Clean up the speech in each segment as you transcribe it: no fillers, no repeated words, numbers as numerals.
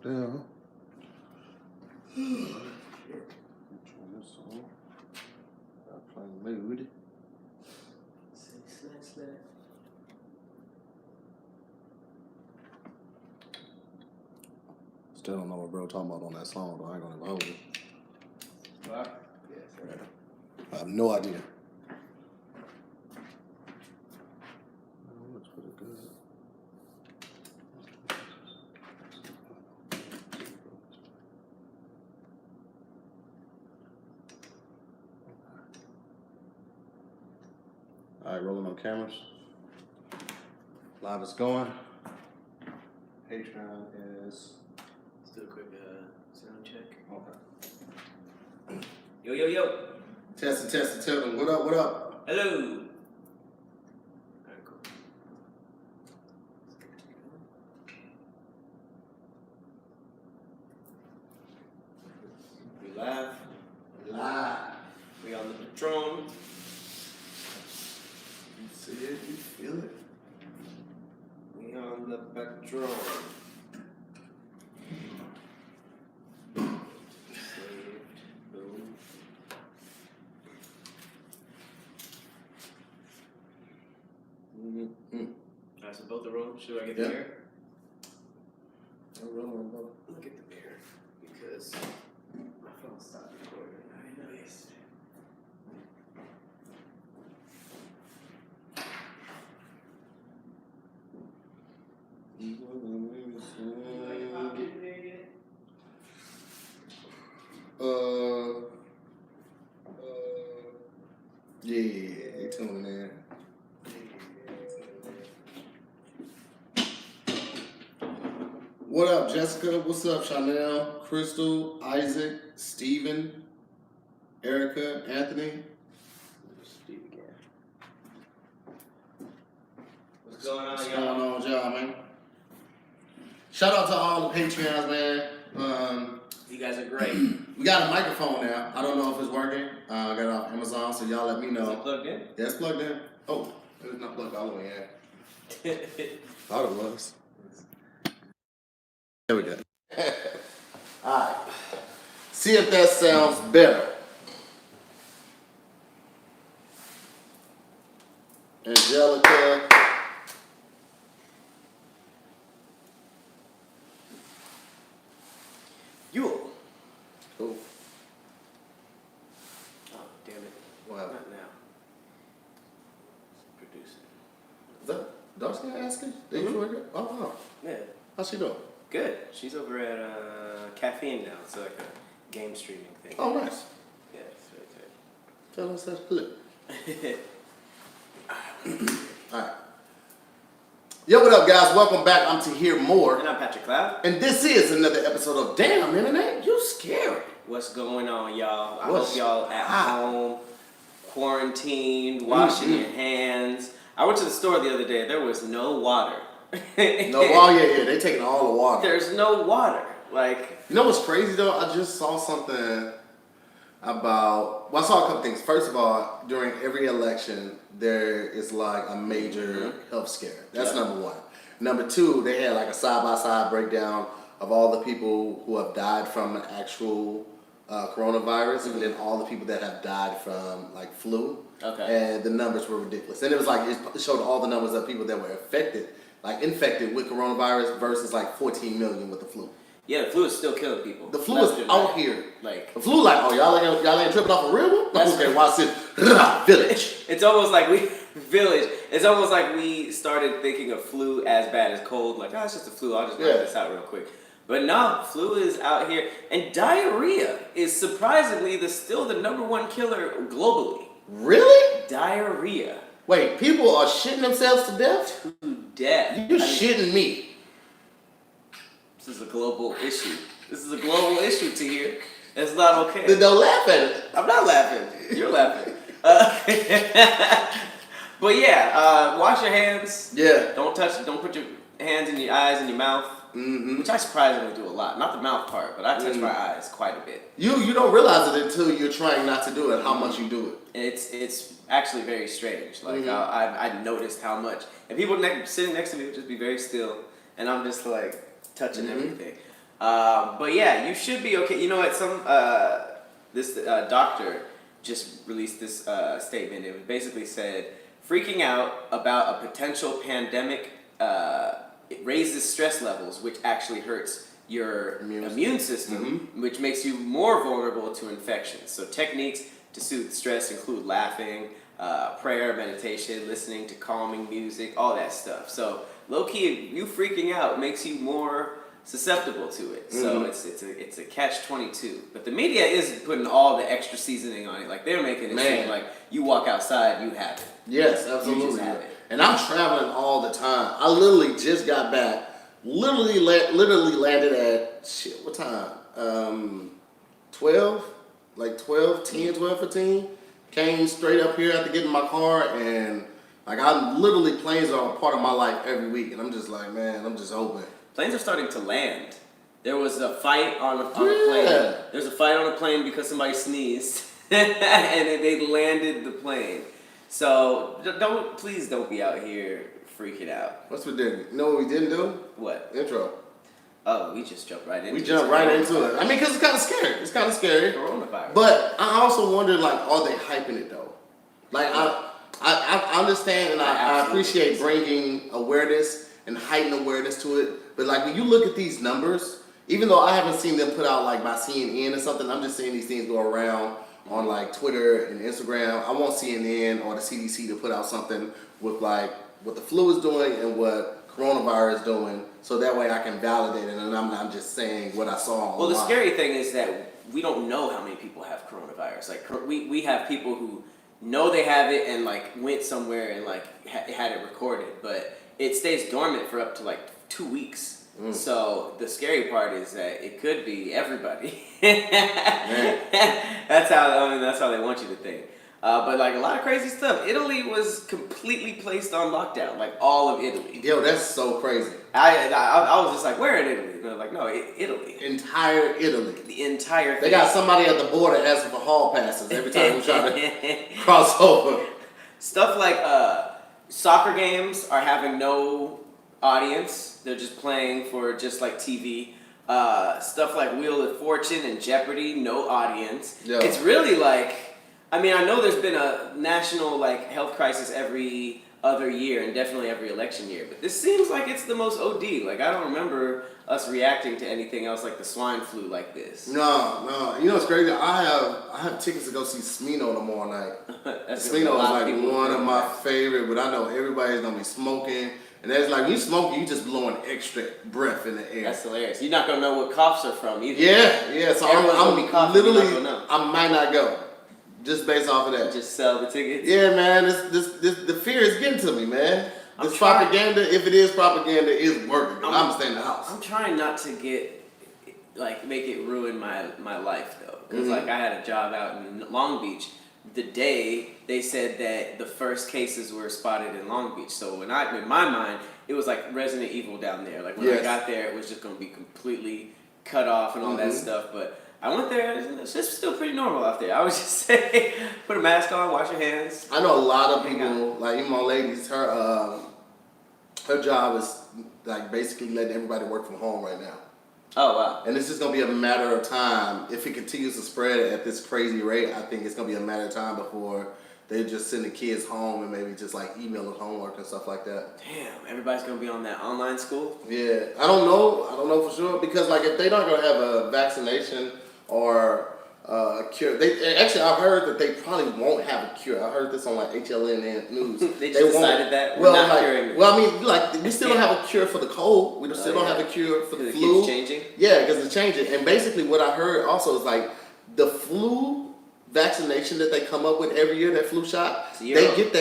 down. Turn this on. Airplane mode. Still don't know what bro talking about on that song, though. I ain't gonna even hold it. What? Yes, sir. I have no idea. Looks pretty good. All right, rolling on cameras. Live is going. Patreon is. Let's do a quick sound check. Okay. Yo, yo, yo. Testing, tell them what up, what up. Hello. Alright, cool. We live. Live. We on the Patron. You see it, you feel it. We on the Patron. Saved. Boom. Mm-hmm. Alright, so both are rolling. Should I get the Yeah. mirror? I'm rolling, bro. Look at the mirror because my phone stopped recording. I noticed. Yeah, you tuning in. What up, Jessica? What's up, Chanel, Crystal, Isaac, Steven, Erica, Anthony? Steve again. What's going on, What's y'all? going on with y'all, man? Shout out to all the Patreons, man. You guys are great. We got a microphone now. I don't know if it's working. I got it off Amazon, so y'all let me Is know. it plugged in? Yeah, it's plugged in. Oh, it's not plugged all the way in. Thought it was. There we go. Alright. See if that sounds better. Angelica. You. Cool. Oh, damn it. What Not happened? now. Producing. Is that Darcy asking? Did you work it? Oh, wow. Yeah. How's she doing? Good. She's over at Caffeine now. It's like a game streaming thing. Oh, nice. Yeah, it's really Tell us that flip. good. Alright. Yo, what up, guys? Welcome back. I'm Tahir Moore. And I'm Patrick Cloud. And this is another episode of Damn Internet, You Scary. What's going on, y'all? I What's hope y'all at hot? home, quarantined, washing your hands. I went to the store the other day. There was no water. No, oh yeah, they taking all the water. There's no water. Like, You know what's crazy though? I just saw something about. Well, I saw a couple things. First of all, during every election, there is like a major health scare. That's Yeah. number one. Number two, they had like a side-by-side breakdown of all the people who have died from the actual coronavirus, and then all the people that have died from like flu. Okay. And the numbers were ridiculous. And it was like it showed all the numbers of people that were infected with coronavirus versus like 14 million with the flu. yeah, the flu is still killing people. The flu That's is just out like- here. Like, The flu, like, oh, y'all ain't tripping off a real one? That's Okay, right. watch this. Village. it's almost like it's almost like we started thinking of flu as bad as cold. Like, oh, it's just a flu. I'll just knock Yeah. this out real quick. But no, flu is out here. And diarrhea is surprisingly still the number one killer globally. Really? Diarrhea. Wait, people are shitting themselves to death? To death. You I mean, shitting me. This is a global issue. This is a global issue to hear. It's not okay. Then don't laugh at it. I'm not laughing. You're laughing. But yeah, wash your hands. Yeah. Don't touch. Don't put your hands in your eyes and your mouth. Mm-hmm. Which I surprisingly do a lot. Not the mouth part, but I touch my eyes quite a bit. You don't realize it until you're trying not to do it, how much you do it. And it's actually very strange. Like Mhm. I noticed how much, and people sitting next to me would just be very still, and I'm just like touching everything. But yeah, you should be okay. You know what? This doctor just released this statement. It basically said freaking out about a potential pandemic it raises stress levels, which actually hurts your immune system, which makes you more vulnerable to infections. So techniques to soothe stress include laughing, prayer, meditation, listening to calming music, all that stuff. So low key, you freaking out makes you more susceptible to it. So it's a catch-22. But the media is putting all the extra seasoning on it. Like they're making it seem like you walk outside, you have it. Yes, absolutely. You just have it. And I'm traveling all the time. I literally just got back. Literally landed at shit. What time? 12, like 12, 10, 12, 15. Came straight up here after getting my car, and like planes are a part of my life every week, and I'm just like, man, I'm just hoping. Planes are starting to land. There was a fight on a plane. There's a fight on a plane because somebody sneezed, and they landed the plane. So please don't be out here freaking out. What's we did? You know what we didn't do? What? Intro. Oh, we just jumped right into it. We jumped right into it. I mean, because it's kind of scary. It's kind of scary. Coronavirus. But I also wonder, like, are they hyping it, though? Like, I understand and I appreciate bringing awareness and heightened awareness to it. But, like, when you look at these numbers, even though I haven't seen them put out, like, by CNN or something, I'm just seeing these things go around on, like, Twitter and Instagram. I want CNN or the CDC to put out something with, like, what the flu is doing and what coronavirus is doing, so that way I can validate it and I'm not just saying what I saw online. Well, the scary thing is that we don't know how many people have coronavirus. Like, we have people who know they have it and, like, went somewhere and, like, had it recorded, but it stays dormant for up to, like, 2 weeks. So the scary part is that it could be everybody. That's how they want you to think. But like a lot of crazy stuff. Italy was completely placed on lockdown, like all of Italy. Yo, that's so crazy. I was just like, where in Italy? And they're like, no, Italy. Entire Italy. The entire thing. They got somebody at the border asking for hall passes every time we try to cross over. Stuff like soccer games are having no audience. They're just playing for just like TV. Stuff like Wheel of Fortune and Jeopardy, no audience. Yo. It's really like, I mean, I know there's been a national like health crisis every other year and definitely every election year, but this seems like it's the most OD. Like, I don't remember us reacting to anything else like the swine flu like this. No. You know what's crazy? I have tickets to go see Smino tomorrow night. Smino is like one of my favorite, but I know everybody's gonna be smoking. And that's like, when you smoking, you just blowing extra breath in the air. That's hilarious. You're not gonna know what coughs are from either. Yeah. So I'm literally, I might not go. Just based off of that. Just sell the tickets? Yeah, man. The fear is getting to me, man. This propaganda, if it is propaganda, is working. I'm staying in the house. I'm trying not to make it ruin my life, though. Because, like, I had a job out in Long Beach. The day they said that the first cases were spotted in Long Beach. So in my mind, it was like Resident Evil down there. Like, when I got there, it was just going to be completely cut off and all that stuff. But I went there, it's just still pretty normal out there. I would just say, put a mask on, wash your hands. I know a lot of people, like even my ladies, her job is like basically letting everybody work from home right now. Oh, wow. And it's just going to be a matter of time. If it continues to spread at this crazy rate, I think it's going to be a matter of time before they just send the kids home and maybe just like email them homework and stuff like that. Damn, everybody's going to be on that online school? Yeah. I don't know for sure, because like if they're not going to have a vaccination or a cure, I've heard that they probably won't have a cure. I heard this on like HLN News. They just decided that? I mean, like we still don't have a cure for the cold. We still don't have a cure for the flu. It keeps changing? Yeah, because it's changing. And basically what I heard also is like the flu vaccination that they come up with every year, that flu shot, they get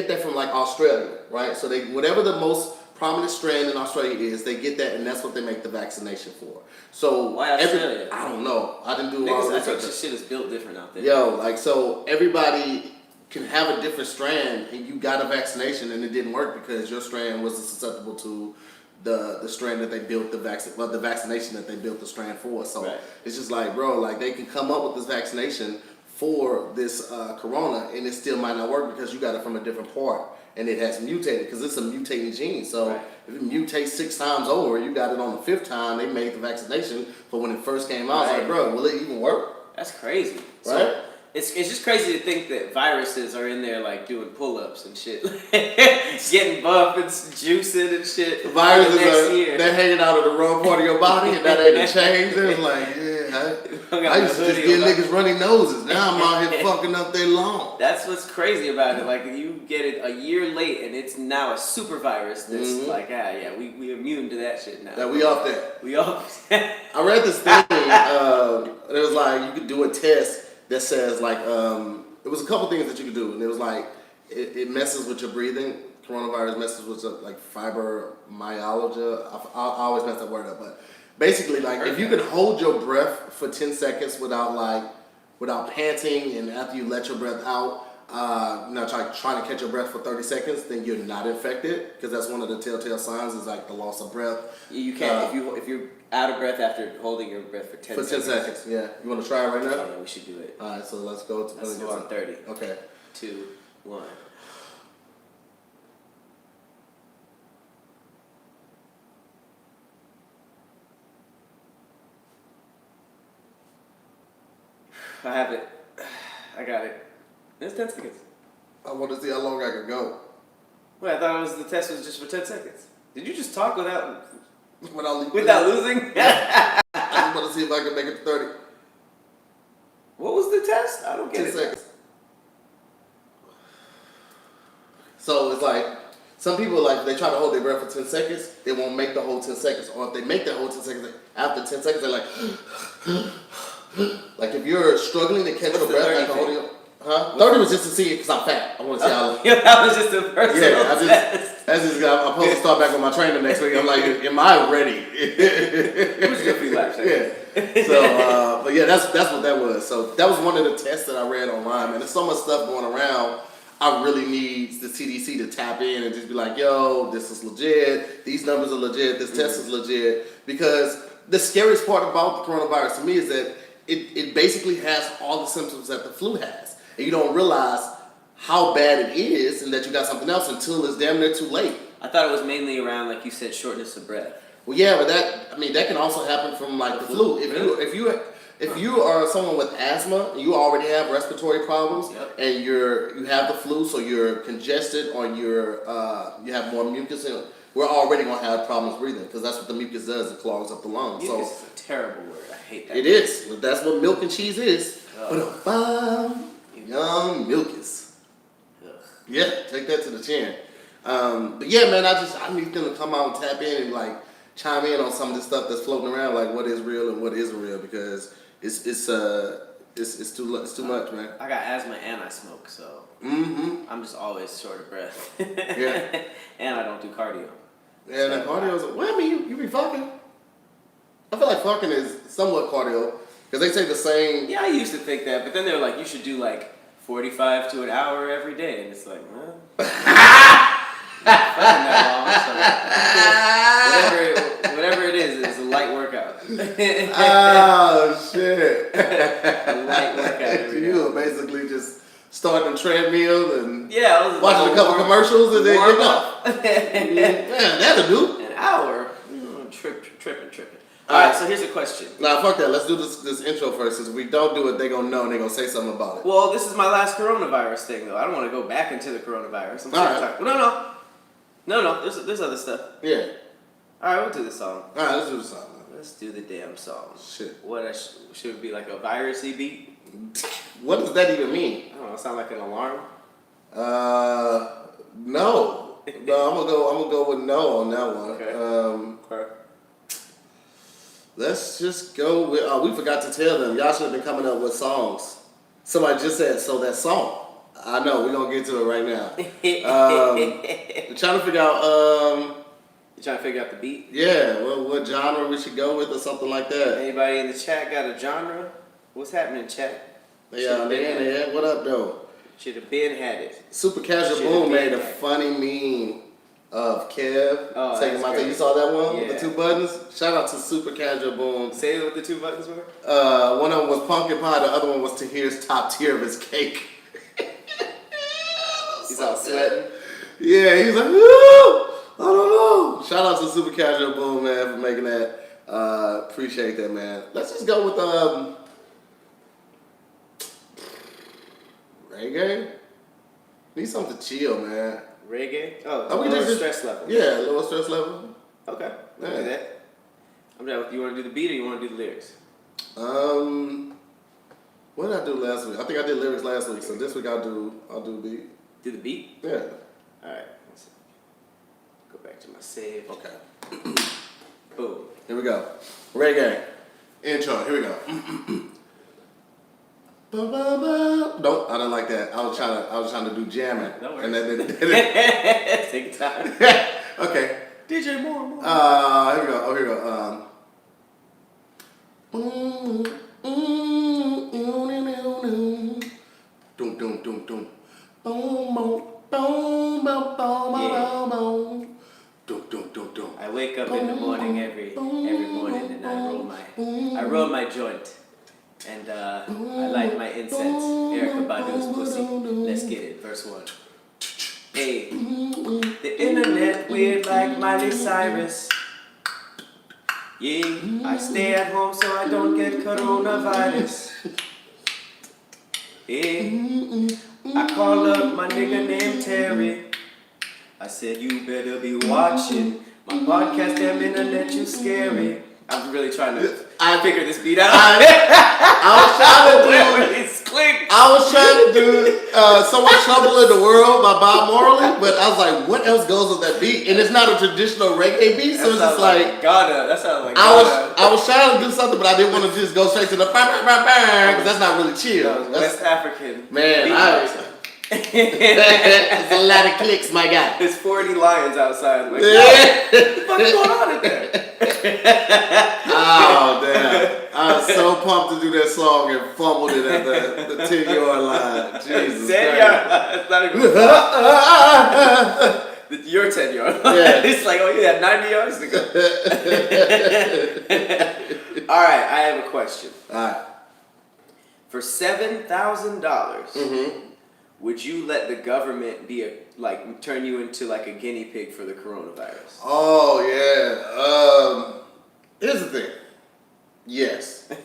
that from like Australia, right? So whatever the most prominent strand in Australia is, they get that, and that's what they make the vaccination for. So why Australia? I don't know. I didn't do all the research. I think shit is built different out there. Yo, like, so everybody can have a different strand, and you got a vaccination, and it didn't work because your strand wasn't susceptible to the strand that they built the vaccination that they built the strand for. So it's just like, bro, like they can come up with this vaccination for this corona, and it still might not work because you got it from a different part. and it has mutated because it's a mutating gene. So Right. if it mutates 6 times over, you got it on the 5th time. They made the vaccination for when it first came out. I was Right. like, bro, will it even work? That's crazy. Right? So, it's just crazy to think that viruses are in there like doing pull-ups and shit, getting buff and juicing and shit. Viruses next are year. they're hanging out of the wrong part of your body, and that ain't a change. It's like, I used to just get niggas runny noses. Now I'm out here fucking up their lawn. That's what's crazy about it. Like you get it a year late, and it's now a super virus. That's like, we immune to that shit now. Yeah, we off that. We off. I read this thing. It was like you could do a test that says like it was a couple things that you could do, and it was like it messes with your breathing. Coronavirus messes with like fibromyalgia. I always mess that word up, but basically like if you can hold your breath for 10 seconds without panting, and after you let your breath out, trying to catch your breath for 30 seconds, then you're not infected, because that's one of the telltale signs is like the loss of breath. You can't if you're out of breath after holding your breath for 10 seconds. 10 seconds, yeah. You want to try it right now? Yeah, we should do it. All right, so let's go. Let's go on 30. Okay. 2, 1. I have it. I got it. It's 10 seconds. I want to see how long I can go. Wait, I thought the test was just for 10 seconds. Did you just talk without Without losing? I just want to see if I can make it to 30. What was the test? I don't get 10 it. seconds. So it's like, some people like, they try to hold their breath for 10 seconds, they won't make the whole 10 seconds. Or if they make the whole 10 seconds, after 10 seconds, they're like, like if you're struggling to catch your breath after holding your, 30 was just to see it because I'm fat. I want to see how. Yeah, that was just the first I'm supposed to start back with my trainer next week. I'm like, am I ready? It was good for you last Yeah. So, but yeah, that's what that was. So that was one of the tests that I read online, man. There's so much stuff going around. I really need the CDC to tap in and just be like, yo, this is legit. These numbers are legit. This test is legit. Because the scariest part about the coronavirus to me is that it basically has all the symptoms that the flu has. And you don't realize how bad it is and that you got something else until it's damn near too late. I thought it was mainly around, like you said, shortness of breath. Well, yeah, but that can also happen from like the flu. If you are someone with asthma, you already have respiratory problems, and you have the flu, so you're congested or you have more mucus in it. We're already gonna have problems breathing because that's what the mucus does. It clogs up the lungs. Mucus is a terrible word. I hate that. It is. But that's what milk and cheese is. Young mucus. Yeah, take that to the chin. But yeah, man, I need them to come out and tap in and like chime in on some of this stuff that's floating around, like what is real and what isn't real, because it's too much, man. I got asthma and I smoke, so I'm just always short of breath. Yeah. And I don't do cardio. Yeah, and cardio's well, I mean, you be fucking. I feel like fucking is somewhat cardio because they say the same. Yeah, I used to think that, but then they were like, you should do like 45 to an hour every day, and it's like, well, whatever it is, it's a light workout. Oh shit! A light workout every day. You were basically just starting a treadmill and I was watching a couple commercials and then warm getting up. up. Man, that'll do. An hour. Tripping. All right, so here's a question. Nah, fuck that. Let's do this intro first. Because if we don't do it, they gonna know and they gonna say something about it. Well, this is my last coronavirus thing, though. I don't want to go back into the coronavirus. I'm All right. No. There's other stuff. Yeah. All right, we'll do the song. All right, let's do the song. Let's do the damn song. Shit. Should it be like a virusy beat? What does that even mean? I don't know. Sound like an alarm? No. No, I'm gonna go with no on that one. Okay. Okay. Let's just go with. We forgot to tell them. Y'all should have been coming up with songs. Somebody just said so that song. I know we're gonna get to it right now. We're trying to figure out. You trying to figure out the beat? Yeah. What genre we should go with or something like that. Anybody in the chat got a genre? What's happening, chat? Yeah. What up, though? Should have been had it. Super Casual Boom made a funny meme of Kev taking my thing. You saw that one with the 2 buttons? Shout out to Super Casual Boom. Say what the 2 buttons were? One of them was pumpkin pie, the other one was Tahir's top tier of his cake. He's all sweating. Yeah, he's like, "Woo! I don't know." Shout out to Super Casual Boom, man, for making that. Appreciate that, man. Let's just go with reggae. Need something chill, man. Reggae? Oh, Are we lower just- stress level. Yeah, lower stress level. Okay, we'll do that. I'm down with you. Want to do the beat or you want to do the lyrics? What did I do last week? I think I did lyrics last week, so this week I'll do beat. Do the beat? Yeah. Alright. Go back to my save. Okay. Boom. Here we go. Reggae. Intro. Here we go. Nope, I don't like that. I was trying to do jamming. No worries. And then Take your time. okay. DJ Moore. Here we go. Oh, here we go. Doom, doom, doom, doom. Boom, boom, boom, boom, boom, boom, boom. Doom, doom, doom, doom. I wake up in the morning every morning and I roll my joint. And I light my incense. Erykah Badu's pussy. Let's get it. Verse 1. Hey, the internet weird like Miley Cyrus. Yeah, I stay at home so I don't get coronavirus. Yeah, I call up my nigga named Terry. I said, you better be watching my podcast, damn internet, you scary. I'm really trying to figure this beat out. I was trying to do So Much Trouble in the World by Bob Marley, but I was like, what else goes with that beat? And it's not a traditional reggae beat, so it's just like Ghana. That sounds like I was trying to do something, but I didn't want to just go straight to the because that's not really chill. West African. Man, it's a lot of clicks, my guy. There's 40 lions outside. Like, Yeah. what the fuck's going on in there? Oh, damn. I was so pumped to do that song and fumbled it at the 10-yard line. Jesus 10-yard line. It's not even your 10-yard line. Yeah. It's like, oh, you had 90 yards to go. All right, I have a question. All right. For $7,000, would you let the government turn you into like a guinea pig for the coronavirus? Oh, yeah. Here's the thing. Yes. That's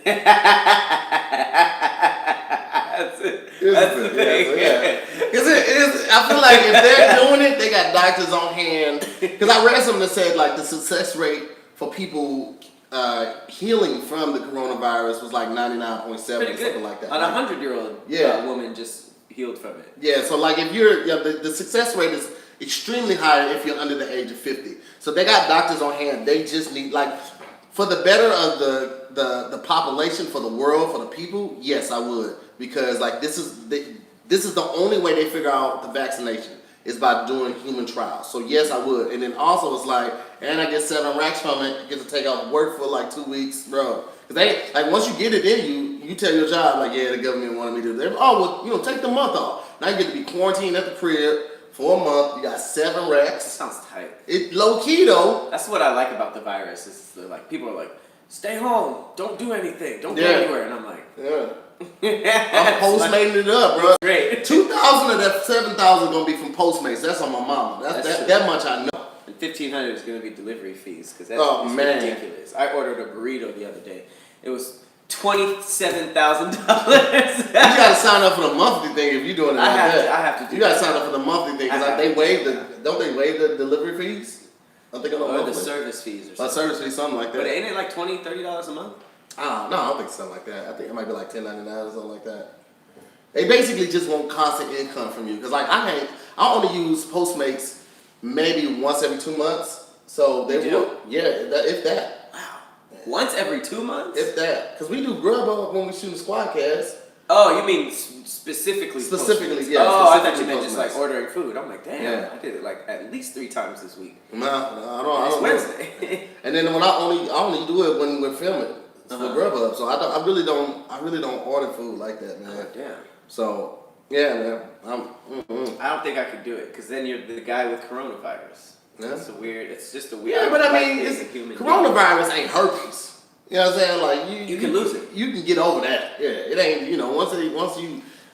it. That's the thing. Yeah. I feel like if they're doing it, they got doctors on hand. Because I read something that said like the success rate for people healing from the coronavirus was like 99.7 or something like that. On a 100-year-old woman just healed from it. Yeah, so like if you're, the success rate is extremely high if you're under the age of 50. So they got doctors on hand. They just need, like, for the better of the population, for the world, for the people, yes, I would. Because like this is the only way they figure out the vaccination is by doing human trials. So yes, I would. And then also it's like, and I get 7 racks from it, get to take off work for like 2 weeks, bro. Cause they, like once you get it in you tell your job, like, yeah, the government wanted me to do that. Oh, well, take the month off. Now you get to be quarantined at the crib for a month. You got 7 racks. That sounds tight. It low key though. That's what I like about the virus. Is like people are like, stay home, don't do anything, don't go anywhere, and I'm like, I'm Postmating it up, bro. Great. 2,000 of that 7,000 gonna be from Postmates. That's on my mama. That much I know. And 1,500 is gonna be delivery fees because that's ridiculous. I ordered a burrito the other day. It was $27,000. You gotta sign up for the monthly thing if you're doing it like that. I have to do. You gotta sign up for the monthly thing because don't they waive the delivery fees? I think or the service fees or something. Service fees, something like that. But ain't it like $20, $30 a month? No, I don't think it's something like that. I think it might be like $10.99 or something like that. They basically just want constant income from you because like I only use Postmates maybe once every 2 months. So they will, if that. Wow. Once every 2 months? If that, because we do Grubhub when we shoot Squadcast. Oh, you mean specifically? Specifically, Postmates. yeah. Oh, I thought you specifically meant just like Postmates. ordering food. I'm like, damn, I did it like at least 3 times this week. No, I don't. It's Wednesday. And then when I only do it when we're filming for Grubhub, so I really don't order food like that, man. Oh, damn. So yeah, man. I don't think I could do it because then you're the guy with coronavirus. Yeah. It's just a weird. Yeah, but I mean, it's a human coronavirus ain't You know what I'm saying? Like you can lose it. You can get over that. Yeah, it ain't. Once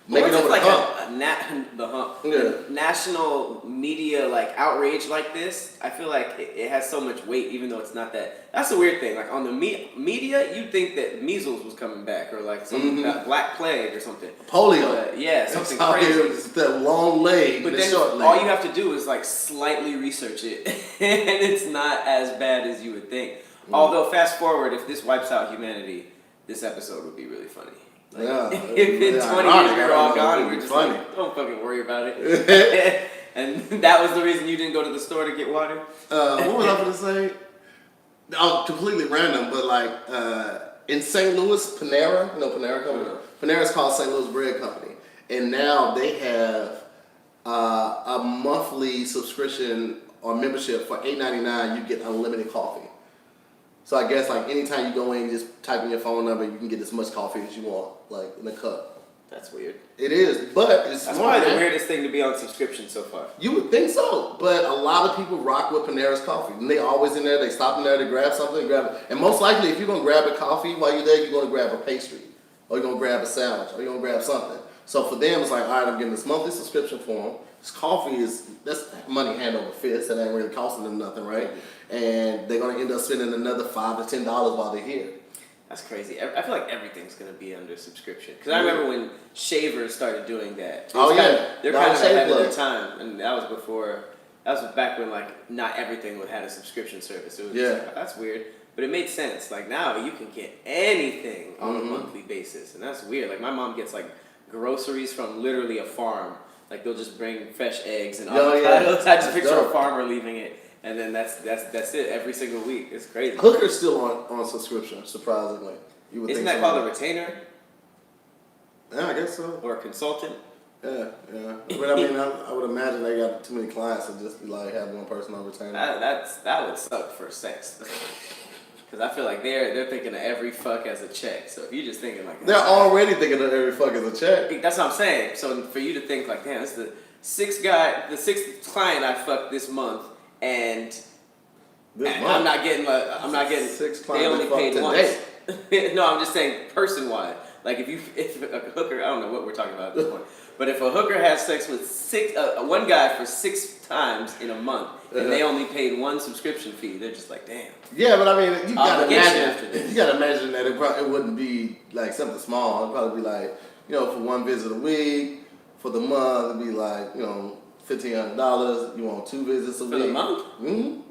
make it over like the hump. the hump. Yeah. National media like outrage like this, I feel like it has so much weight, even though it's not that. That's the weird thing. Like on the media, you'd think that measles was coming back, or like some black plague or something. Polio. Yeah, something That's crazy. It's that long leg, But the then short leg. all you have to do is like slightly research it, and it's not as bad as you would think. Although fast forward, if this wipes out humanity, this episode would be really funny. Like, Yeah. if in 20 years we're all gone, we're just funny. Like, don't fucking worry about it. And that was the reason you didn't go to the store to get water? What was I going to say? Oh, completely random, but like in St. Louis, Panera, you know Panera Company? Panera's called St. Louis Bread Company. And now they have a monthly subscription or membership for $8.99. You get unlimited coffee. So I guess like anytime you go in, you just type in your phone number, you can get as much coffee as you want, like in a cup. That's weird. It is, but it's That's smart, probably the man. weirdest thing to be on subscription so far. You would think so, but a lot of people rock with Panera's coffee. And they always in there, they stop in there to grab something, grab it. And most likely, if you're going to grab a coffee while you're there, you're going to grab a pastry. Or you're going to grab a sandwich. Or you're going to grab something. So for them, it's like, all right, I'm getting this monthly subscription for them. This coffee that's money hand over fist. That ain't really costing them nothing, right? And they're going to end up spending another $5 to $10 while they're here. That's crazy. I feel like everything's going to be under subscription. Because I remember when shavers started doing that. They're kind of ahead of their time. And that was back when like not everything had a subscription service. It was just like, that's weird. But it made sense. Like now you can get anything on a monthly basis. And that's weird. Like my mom gets like groceries from literally a farm. Like they'll just bring fresh eggs and avocados. I just picture a farmer leaving it. And then that's it every single week. It's crazy. Hooker's still on subscription, surprisingly. You would Isn't think that called a retainer? Yeah, I guess so. Or a consultant? Yeah. But I mean, I would imagine they got too many clients to just be like have one person on retainer. That would suck for sex. Because I feel like they're thinking of every fuck as a check. So if you're just thinking like they're already thinking of every fuck as a check. That's what I'm saying. So for you to think like, damn, this is the sixth client I fucked this month. And I'm not getting 6 clients. They only paid once. No, I'm just saying person wide. Like if a hooker, I don't know what we're talking about at this point, but if a hooker has sex with one guy for 6 times in a month and they only paid one subscription fee, they're just like, damn. Yeah, but I mean, you gotta imagine that it wouldn't be like something small. It'd probably be like, for one visit a week, for the month, it'd be like, $1,500. You want 2 visits a week for the month? Mm-hmm.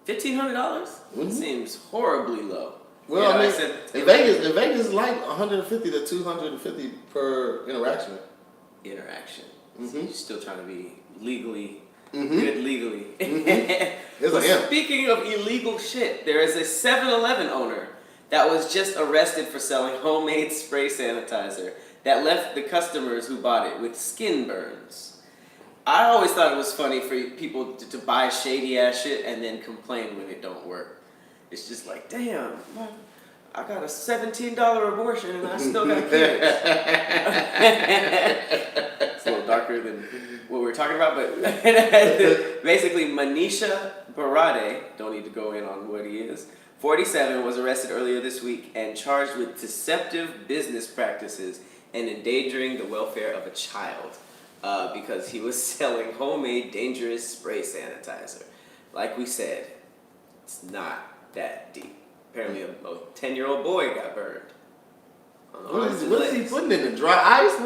$1,500? Mm-hmm. Seems horribly low. Well, I mean, in Vegas, it's like $150 to $250 per interaction. Mm-hmm. So you're still trying to be legally good legally. Mm-hmm. Speaking of illegal shit, there is a 7-Eleven owner that was just arrested for selling homemade spray sanitizer that left the customers who bought it with skin burns. I always thought it was funny for people to buy shady ass shit and then complain when it don't work. It's just like, damn, I got a $17 abortion and I still got kids. It's a little darker than what we were talking about, but basically Manisha Barade, don't need to go in on what he is, 47, was arrested earlier this week and charged with deceptive business practices and endangering the welfare of a child because he was selling homemade dangerous spray sanitizer. Like we said, it's not that deep. Apparently, a 10-year-old boy got burned. What is he putting in the dry ice?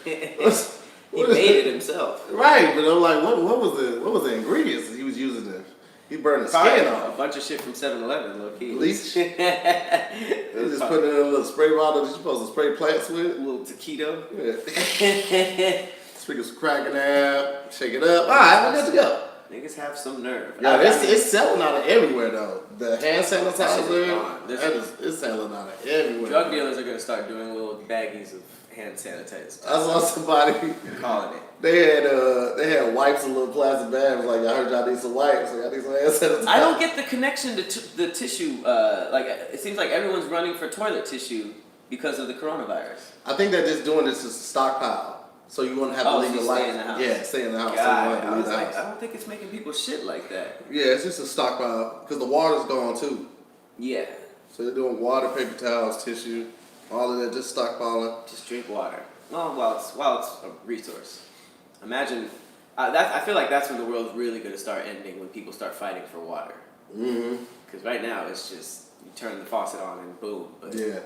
He made it himself. Right, but I'm like, what was the ingredients that he was using? He burned the skin off. A bunch of shit from 7-Eleven, low key. Bleach. They just put it in a little spray bottle that you're supposed to spray plants with. A little taquito. Yeah. Sprinkle some crack in there, shake it up. All right, we're good to go. Niggas have some nerve. Yeah, it's selling out of everywhere though. The hand sanitizer, it's selling out of everywhere. Drug dealers are gonna start doing little baggies of hand sanitizer. I saw somebody calling it. They had wipes in little plastic bags. Like, I heard y'all need some wipes, so y'all need some hand sanitizer. I don't get the connection to the tissue. Like it seems like everyone's running for toilet tissue because of the coronavirus. I think they're just doing this to stockpile. So you wouldn't have to leave your life. Stay in the house. Yeah, stay in the house. God, so you don't have to leave the house. I don't think it's making people shit like that. Yeah, it's just a stockpile because the water's gone too. Yeah. So they're doing water, paper towels, tissue, all of that, just stockpiling. Just drink water. Well, while it's a resource. Imagine I feel like that's when the world's really going to start ending, when people start fighting for water. Mm-hmm. Because right now it's just you turn the faucet on and boom. But Yeah.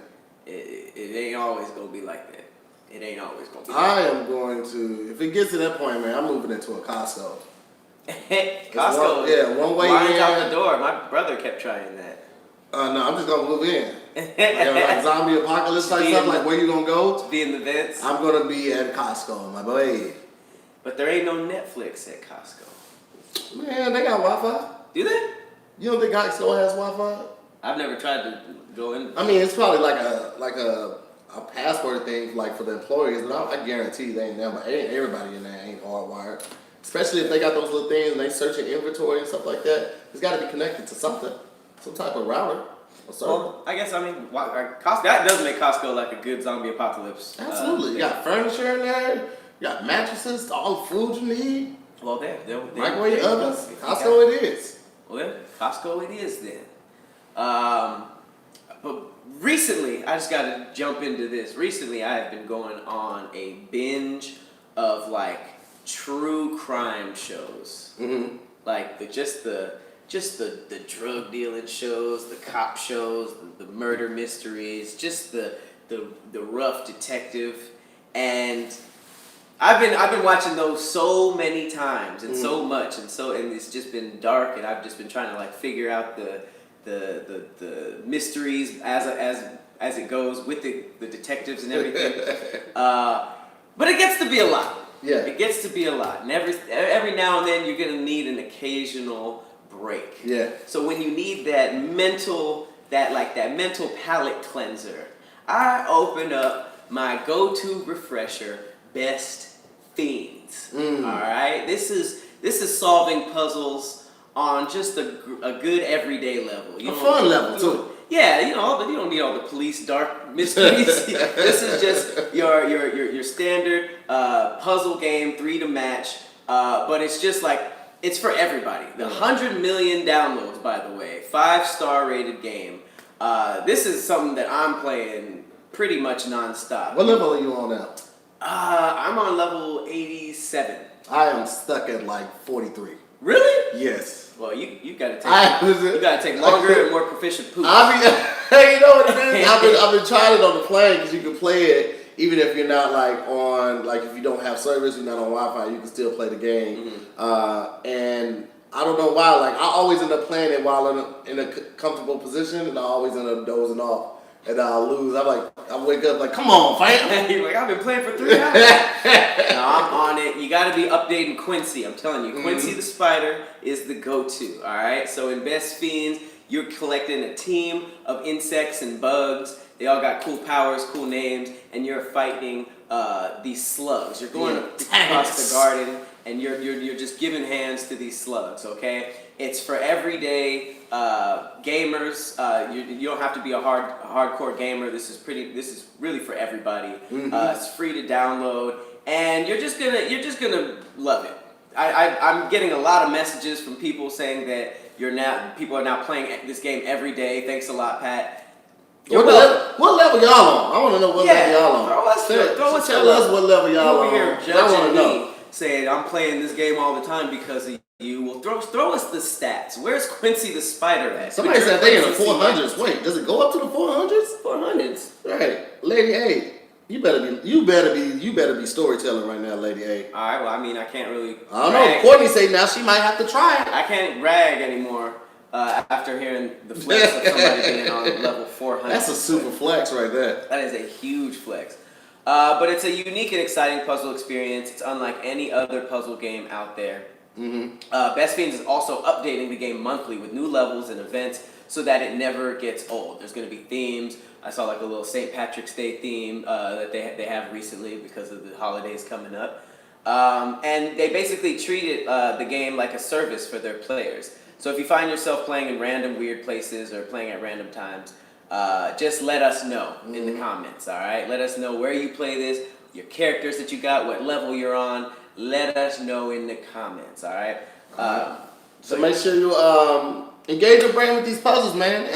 it ain't always gonna be like that. It ain't always gonna be. I am going to, if it gets to that point, man, I'm moving into a Costco. Costco. One way lines in. out the door. My brother kept trying that. No, I'm just gonna move in. Like zombie apocalypse type stuff. Like where you gonna go? Be in the vents. I'm gonna be at Costco, my boy. But there ain't no Netflix at Costco. Man, they got Wi-Fi. Do they? You don't think Costco has Wi-Fi? I've never tried to go in. I mean, it's probably like a passport thing, like for the employees, but I guarantee they ain't never. Everybody in there ain't hardwired. Especially if they got those little things and they searching inventory and stuff like that. It's got to be connected to something, some type of router or server. Well, I guess Costco. That does make Costco like a good zombie apocalypse. Absolutely, you got furniture in there. You got mattresses, all the food you need. Well, Microwave ovens. Costco it is. Well, Costco it is then. But recently, I just got to jump into this. Recently, I have been going on a binge of like true crime shows. Mm-hmm. Like the drug dealing shows, the cop shows, the murder mysteries, just the rough detective. And I've been watching those so many times and so much and it's just been dark, and I've just been trying to like figure out the mysteries as it goes with the detectives and everything. But it gets to be a lot. Yeah. It gets to be a lot. And every now and then you're gonna need an occasional break. Yeah. So when you need that mental palate cleanser, I open up my go-to refresher, Best Fiends. Alright? This is solving puzzles on just a good everyday level. A fun level too. Yeah, you don't need all the police dark mysteries. This is just your standard puzzle game, 3 to match. But it's just like it's for everybody. The 100 million downloads, by the way, 5-star rated game. This is something that I'm playing pretty much nonstop. What level are you on now? I'm on level 87. I am stuck at like 43. Really? Yes. Well, you gotta take longer and more proficient poop. You know what it is? I've been trying it on the plane because you can play it even if you're not if you don't have service, you're not on Wi-Fi, you can still play the game. Mm-hmm. And I don't know why, like I always end up playing it while in a comfortable position, and I always end up dozing off. And I'll lose. I wake up like, come on, fam. You're like, I've been playing for 3 hours. No, I'm on it. You got to be updating Quincy. I'm telling you, Quincy the Spider is the go-to. All right. So in Best Fiends, you're collecting a team of insects and bugs. They all got cool powers, cool names, and you're fighting these slugs. You're going across the garden, and you're just giving hands to these slugs. Okay. It's for everyday gamers. You don't have to be a hardcore gamer. This is really for everybody. Mm-hmm. It's free to download, and you're just gonna love it. I'm getting a lot of messages from people saying that people are now playing this game every day. Thanks a lot, Pat. What level y'all on? I want to know what level y'all on. Tell us what level y'all on. Over here judging me, saying I'm playing this game all the time because of you. Well, throw us the stats. Where's Quincy the Spider at? Somebody said they in the 400s. Wait, does it go up to the 400s? 400s. Right, Lady A. You better be storytelling right now, Lady A. All right. Well, I mean, I can't really. I don't know. Courtney say now she might have to try it. I can't brag anymore after hearing the flex of somebody being on level 400. That's a super flex right there. That is a huge flex. But it's a unique and exciting puzzle experience. It's unlike any other puzzle game out there. Mm-hmm. Best Fiends is also updating the game monthly with new levels and events so that it never gets old. There's going to be themes. I saw like a little St. Patrick's Day theme that they have recently because of the holidays coming up. And they basically treated the game like a service for their players. So if you find yourself playing in random weird places or playing at random times, just let us know in the comments, all right? Let us know where you play this, your characters that you got, what level you're on. Let us know in the comments, all right? So make sure you engage your brain with these puzzles, man.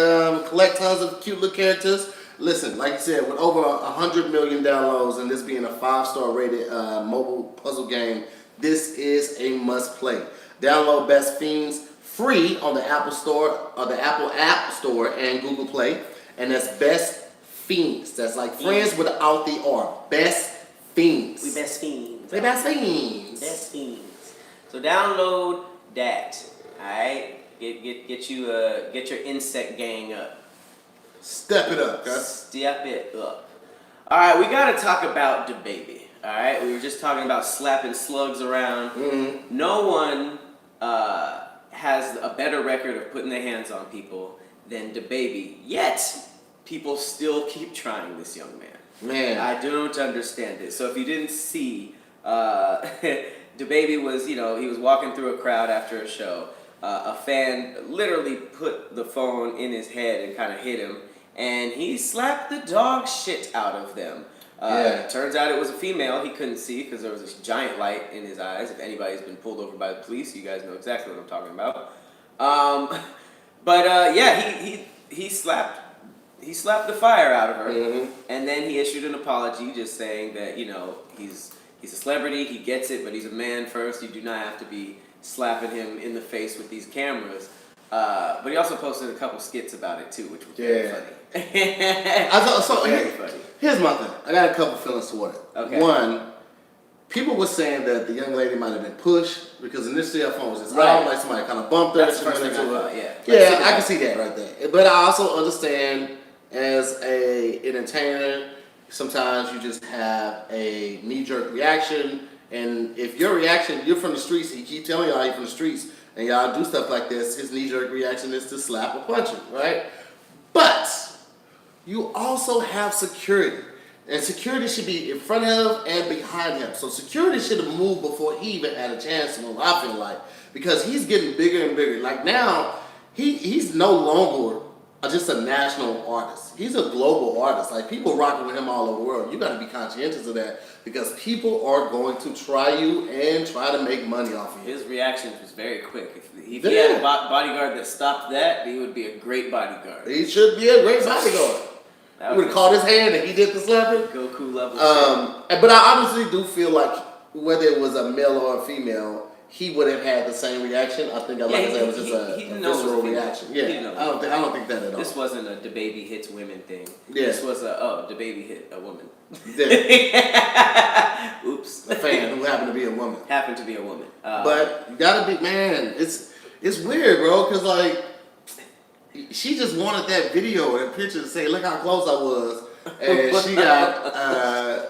Collect tons of cute little characters. Listen, like you said, with over 100 million downloads and this being a 5-star rated mobile puzzle game, this is a must play. Download Best Fiends free on the Apple Store or the Apple App Store and Google Play, and that's Best Fiends. That's like friends without the R. Best Fiends. We best fiends. We best fiends. Best fiends. So download that. All right. Get your insect gang up. Step it up, guys. Step it up. All right, we gotta talk about DaBaby. All right, we were just talking about slapping slugs around. Mm-hmm. No one has a better record of putting their hands on people than DaBaby. Yet people still keep trying this young man. Man, I don't understand it. So if you didn't see, DaBaby was, he was walking through a crowd after a show. A fan literally put the phone in his head and kind of hit him, and he slapped the dog shit out of them. Turns out it was a female. He couldn't see because there was this giant light in his eyes. If anybody's been pulled over by the police, you guys know exactly what I'm talking about. He slapped the fire out of her, and then he issued an apology, just saying that he's a celebrity, he gets it, but he's a man first. You do not have to be slapping him in the face with these cameras. But he also posted a couple skits about it too, which was very funny. Very funny. Here's my thing. I got a couple feelings toward it. Okay. One, people were saying that the young lady might have been pushed because initially her phone was just Right. out, like somebody kind of bumped her. That's She the first went thing I into thought, it. yeah. Yeah, I can see that right there. But I also understand as a entertainer, sometimes you just have a knee-jerk reaction, and if your reaction, you're from the streets, and you keep telling y'all you're from the streets, and y'all do stuff like this, his knee-jerk reaction is to slap or punch him, right? But you also have security. And security should be in front of and behind him. So security should have moved before he even had a chance to move, I feel like. Because he's getting bigger and bigger. Like now, he's no longer just a national artist. He's a global artist. Like people rocking with him all over the world. You gotta be conscientious of that because people are going to try you and try to make money off of you. His reaction was very quick. If he had a bodyguard that stopped that, he would be a great bodyguard. He should be a great bodyguard. He would have caught his hand and he did the slapping. Goku level. But I honestly do feel like whether it was a male or a female, he would have had the same reaction. I think, like I said, it was just a visceral reaction. Yeah, I don't think that at all. This wasn't a DaBaby hits women thing. Yeah. This was DaBaby hit a woman. Yeah. Oops. A fan who happened to be a woman. Happened to be a woman. But you gotta be, man. It's weird, bro, because like she just wanted that video and picture to say, look how close I was. And she got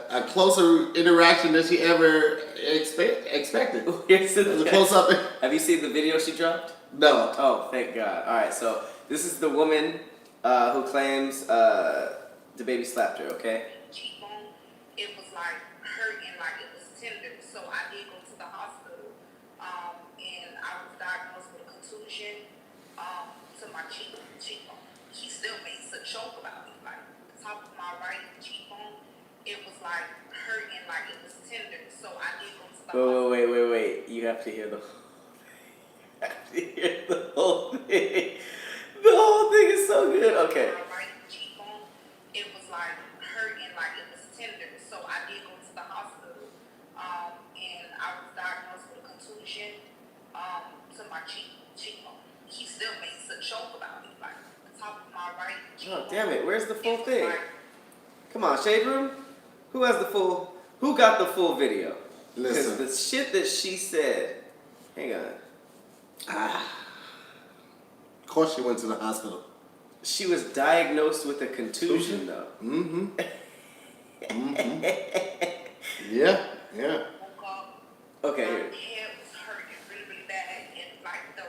a closer interaction than she ever expected. It was a close up. Have you seen the video she dropped? No. Oh, thank God. All right, so this is the woman who claims DaBaby slapped her. Okay. Cheekbone, it was like hurting, like it was tender. So I did go to the hospital, and I was diagnosed with a contusion to my cheekbone. He still made such joke about me, like the top of my right cheekbone, it was like hurting, like it was tender. So I did go to the hospital. Wait. You have to hear the whole thing. The whole thing is so good. Okay. My right cheekbone, it was like hurting, like it was tender. So I did go to the hospital, and I was diagnosed with a contusion to my cheekbone. He still made such joke about me, like the top of my right cheekbone. Oh, damn it. Where's the full it was thing? like- Come on, Shade Room. Who got the full video? Because Listen. the shit that she said. Hang on. Of course she went to the hospital. She was diagnosed with a contusion, though. Mm-hmm. Yeah. Woke up. Okay, My here. head was hurting really, really bad, and like the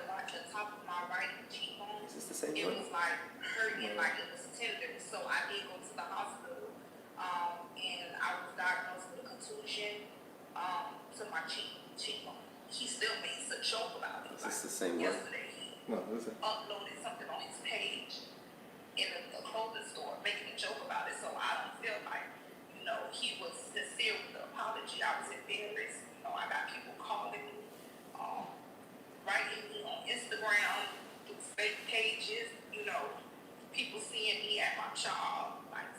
top of my right cheekbone, Is this the same it one? was like hurting, like it was tender. So I did go to the hospital, and I was diagnosed with a contusion to my cheekbone. He still made such joke about it. Is this the same one? Yesterday, he No, what's it? uploaded something on his page in a clothing store, making a joke about it. So I don't feel like, he was sincere with the apology. I was embarrassed. I got people calling me, writing me on Instagram, through fake pages, people seeing me at my job, like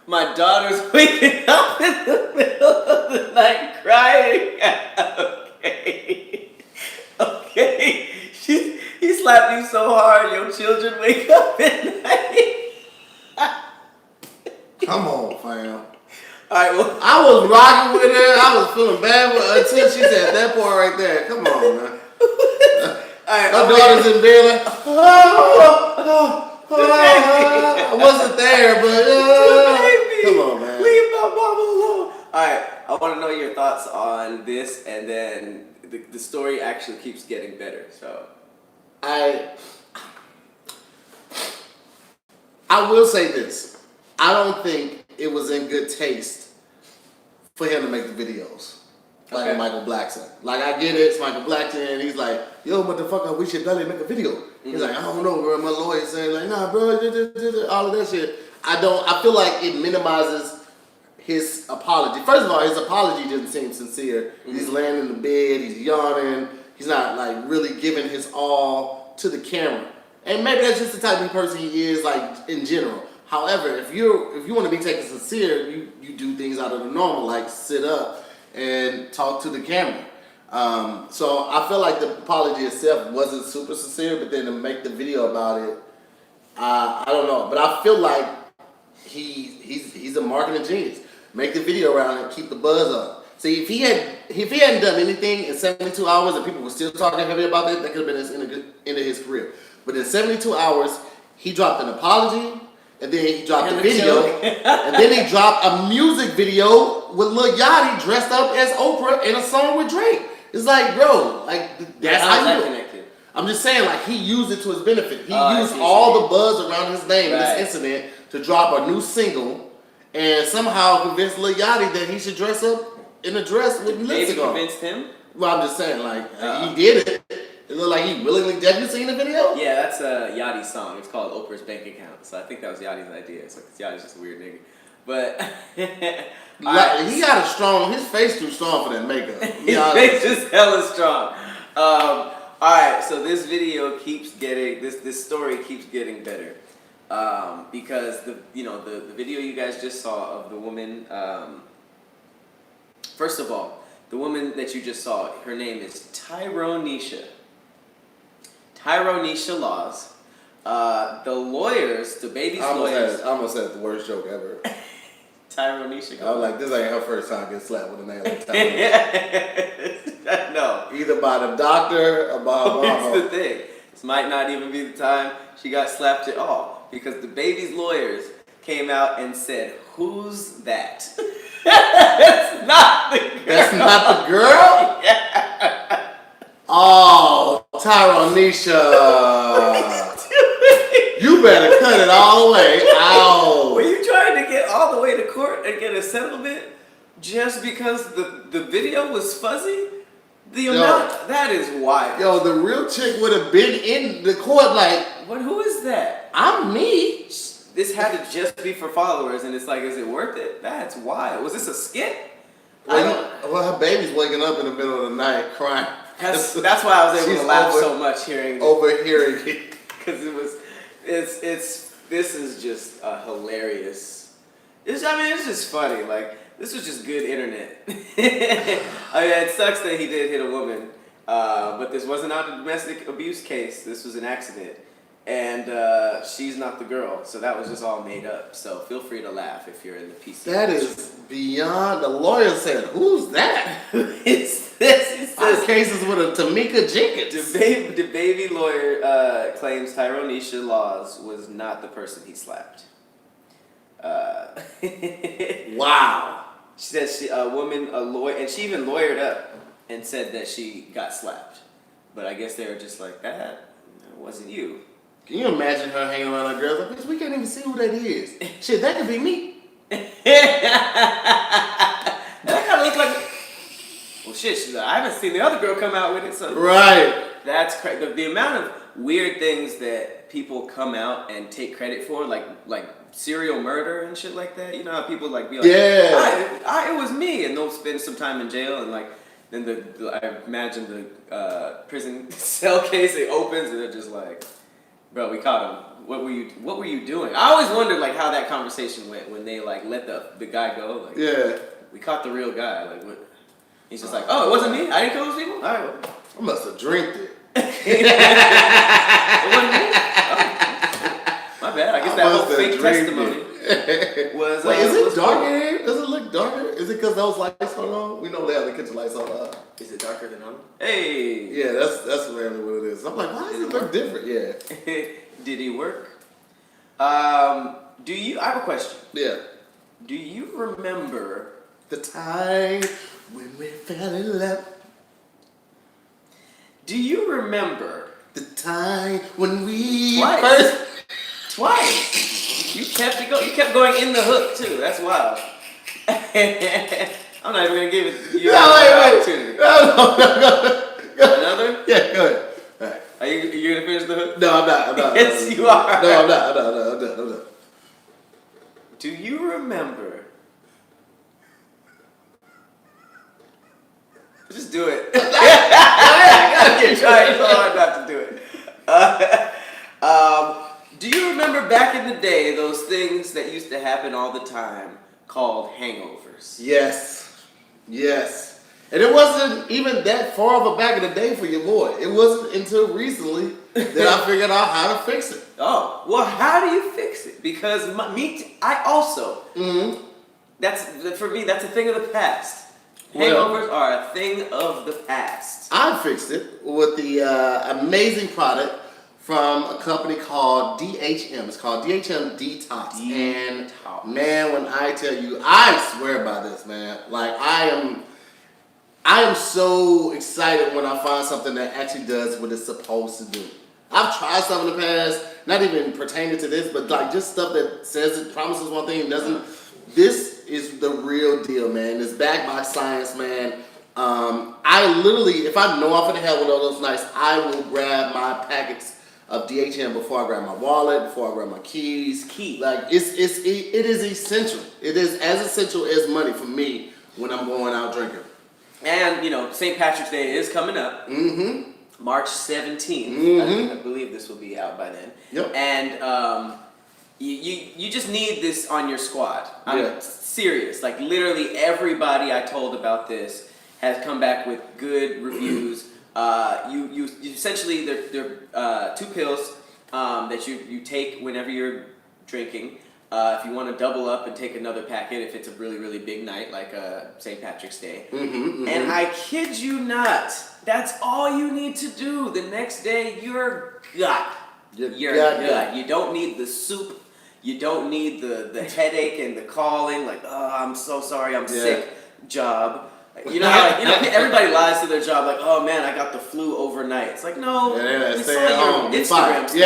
My daughter's waking up in the middle of the night crying. Okay. Okay. He slapped you so hard your children wake up at night. Come on, fam. Alright, well, I was rocking with her. I was feeling bad with her until she said that part right there. Come on, man. alright, My daughter's in bed like, I wasn't there, but come on, man. Leave my mama alone. Alright, I want to know your thoughts on this, and then the story actually keeps getting better. So I will say this. I don't think it was in good taste for him to make the videos like Okay. Michael Blackson. Like, I get it, it's Michael Blackson, and he's like, yo, motherfucker, we should barely make a video. He's like, I don't know, bro. My lawyer's saying, like, nah, bro, all of that shit. I feel like it minimizes his apology. First of all, his apology didn't seem sincere. He's laying in the bed, he's yawning, he's not, like, really giving his all to the camera. And maybe that's just the type of person he is, like, in general. However, if you want to be taken sincere, you do things out of the normal, like sit up and talk to the camera. So I feel like the apology itself wasn't super sincere, but then to make the video about it, I don't know. But I feel like he's a marketing genius. Make the video around it, keep the buzz up. See, if he hadn't done anything in 72 hours and people were still talking heavy about it, that could have been his end of his career. But in 72 hours, he dropped an apology. And then he dropped the video, and then he dropped a music video with Lil Yachty dressed up as Oprah in a song with Drake. It's like, bro, like that's how you do it. connected. I'm just saying, like he used it to his benefit. He I used see all the buzz around his name in Right. this incident to drop a new single, and somehow convince Lil Yachty that he should dress up in a dress with Maybe lipstick on. convinced him. Well, I'm just saying, like he did it. It looked like he willingly. Have you seen the video? Yeah, that's a Yachty song. It's called Oprah's Bank Account. So I think that was Yachty's idea. It's like Yachty's just a weird nigga. But Like, he got a strong. His face too strong for that makeup. his face is hella strong. All right, so this video keeps getting this story keeps getting better because the video you guys just saw of the woman. First of all, the woman that you just saw, her name is Tyronisha Laws. The lawyers, the baby's lawyers. I almost had the worst joke ever. Tyronisha. I was like, this ain't her first time getting slapped with a name like Tyronisha. No. Either by the doctor or by her Here's the mama. thing. This might not even be the time she got slapped at all. Because the baby's lawyers came out and said, who's that? That's not the girl. That's not the girl? Yeah. Oh, Tyronisha. You better cut it all the way out. Were you trying to get all the way to court and get a settlement just because the video was fuzzy? The amount, that is wild. Yo, the real chick would have been in the court like, What? Who is that? I'm me. This had to just be for followers, and it's like, is it worth it? That's wild. Was this a skit? Well, her baby's waking up in the middle of the night crying. That's why I was able She's to laugh so much hearing overhearing it. because this is just hilarious. It's just funny. Like, this was just good internet. I mean, it sucks that he did hit a woman, but this wasn't not a domestic abuse case. This was an accident, and she's not the girl, so that was just all made up. So feel free to laugh if you're in the PC. That is beyond. The lawyer said, "Who's that?" It's this. It says, Cases with a Tamika Jenkins. The baby lawyer claims Tyronisha Laws was not the person he slapped. Wow. She said a lawyer, and she even lawyered up and said that she got slapped. But I guess they were just like, that wasn't you. Can you imagine her hanging around her girls like, bitch, we can't even see who that is. Shit, that could be me. That kind of looked like, well, shit, she's like, I haven't seen the other girl come out with it, so. Right. That's crazy. The amount of weird things that people come out and take credit for, like serial murder and shit like that. You know how people be like, Yeah. it was me, and they'll spend some time in jail, and then I imagine the prison cell case, it opens, and they're just like, Bro, we caught him. What were you doing? I always wondered like how that conversation went when they like let the guy go. Like, Yeah. we caught the real guy. Like, what? He's just like, oh, it wasn't me. I didn't kill those people. All right. Well. I must have drinked it. It wasn't me. Oh, my bad. I guess that whole fake testimony was. Wait, is was it darker cool. here? Does it look darker? Is it because those lights are on? We know they have the kitchen lights on. Is it darker than normal? Hey. Yeah, that's really what it is. I'm like, why does it look different? Yeah. Did he work? Do you? I have a question. Yeah. Do you remember The time when we fell in love. Do you remember The time when we Twice. Twice. You kept it going. You kept going in the hook too. That's wild. I'm not even gonna give it you No, wait. opportunity. No. Another? Yeah, go ahead. All right. Are you gonna finish the hook? No, I'm not. Yes, you are. No, I'm not. Do you remember? Just do it. You're trying so hard not to do it. Do you remember back in the day those things that used to happen all the time called hangovers? Yes. And it wasn't even that far of a back in the day for your boy. It wasn't until recently that I figured out how to fix it. Oh, well, how do you fix it? Because I also, for me, that's a thing of the past. Hangovers are a thing of the past. I fixed it with the amazing product from a company called DHM. It's called DHM Detox. And man, when I tell you, I swear by this, man. Like I am so excited when I find something that actually does what it's supposed to do. I've tried stuff in the past, not even pertaining to this, but like just stuff that says it promises one thing and doesn't. This is the real deal, man. It's backed by science, man. I literally, if I know I'm gonna have one of those nights, I will grab my packets of DHM before I grab my wallet, before I grab my keys. Like it is essential. It is as essential as money for me when I'm going out drinking. And St. Patrick's Day is coming up. Mm-hmm. March 17th. Mm-hmm. I believe this will be out by then. Yep. And you just need this on your squad. I'm serious. Like literally everybody I told about this has come back with good reviews. You essentially they're 2 pills that you take whenever you're drinking. If you want to double up and take another packet if it's a really, really big night like St. Patrick's Day. And I kid you not, that's all you need to do. The next day, you're good. You're good. You don't need the soup. You don't need the headache and the calling. Like, oh, I'm so sorry, I'm sick. Job. You know how everybody lies to their job. Like, oh man, I got the flu overnight. It's like, no, we saw your Instagram story.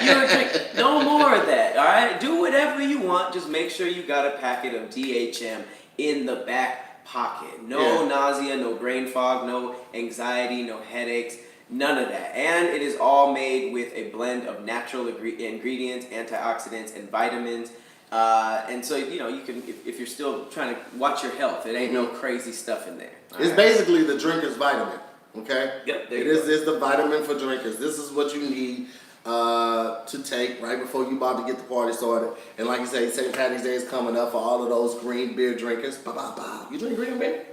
You were drinking. No more of that. All right, do whatever you want. Just make sure you got a packet of DHM in the back pocket. No nausea, no brain fog, no anxiety, no headaches. None of that. And it is all made with a blend of natural ingredients, antioxidants, and vitamins. And so, you can, if you're still trying to watch your health, it ain't no crazy stuff in there. It's basically the drinker's vitamin, okay? Yep, It's the vitamin for drinkers. This is what you need to take right before you about to get the party started. And like you say, St. Patty's Day is coming up for all of those green beer drinkers. You drink green beer?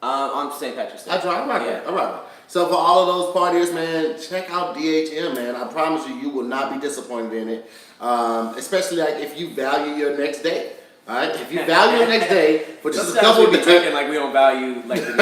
On St. Patrick's Day. I'm right. So for all of those partiers, man, check out DHM, man. I promise you will not be disappointed in it. Especially like if you value your next day. All right, if you value your next day for just a couple of days, talking like we don't value like the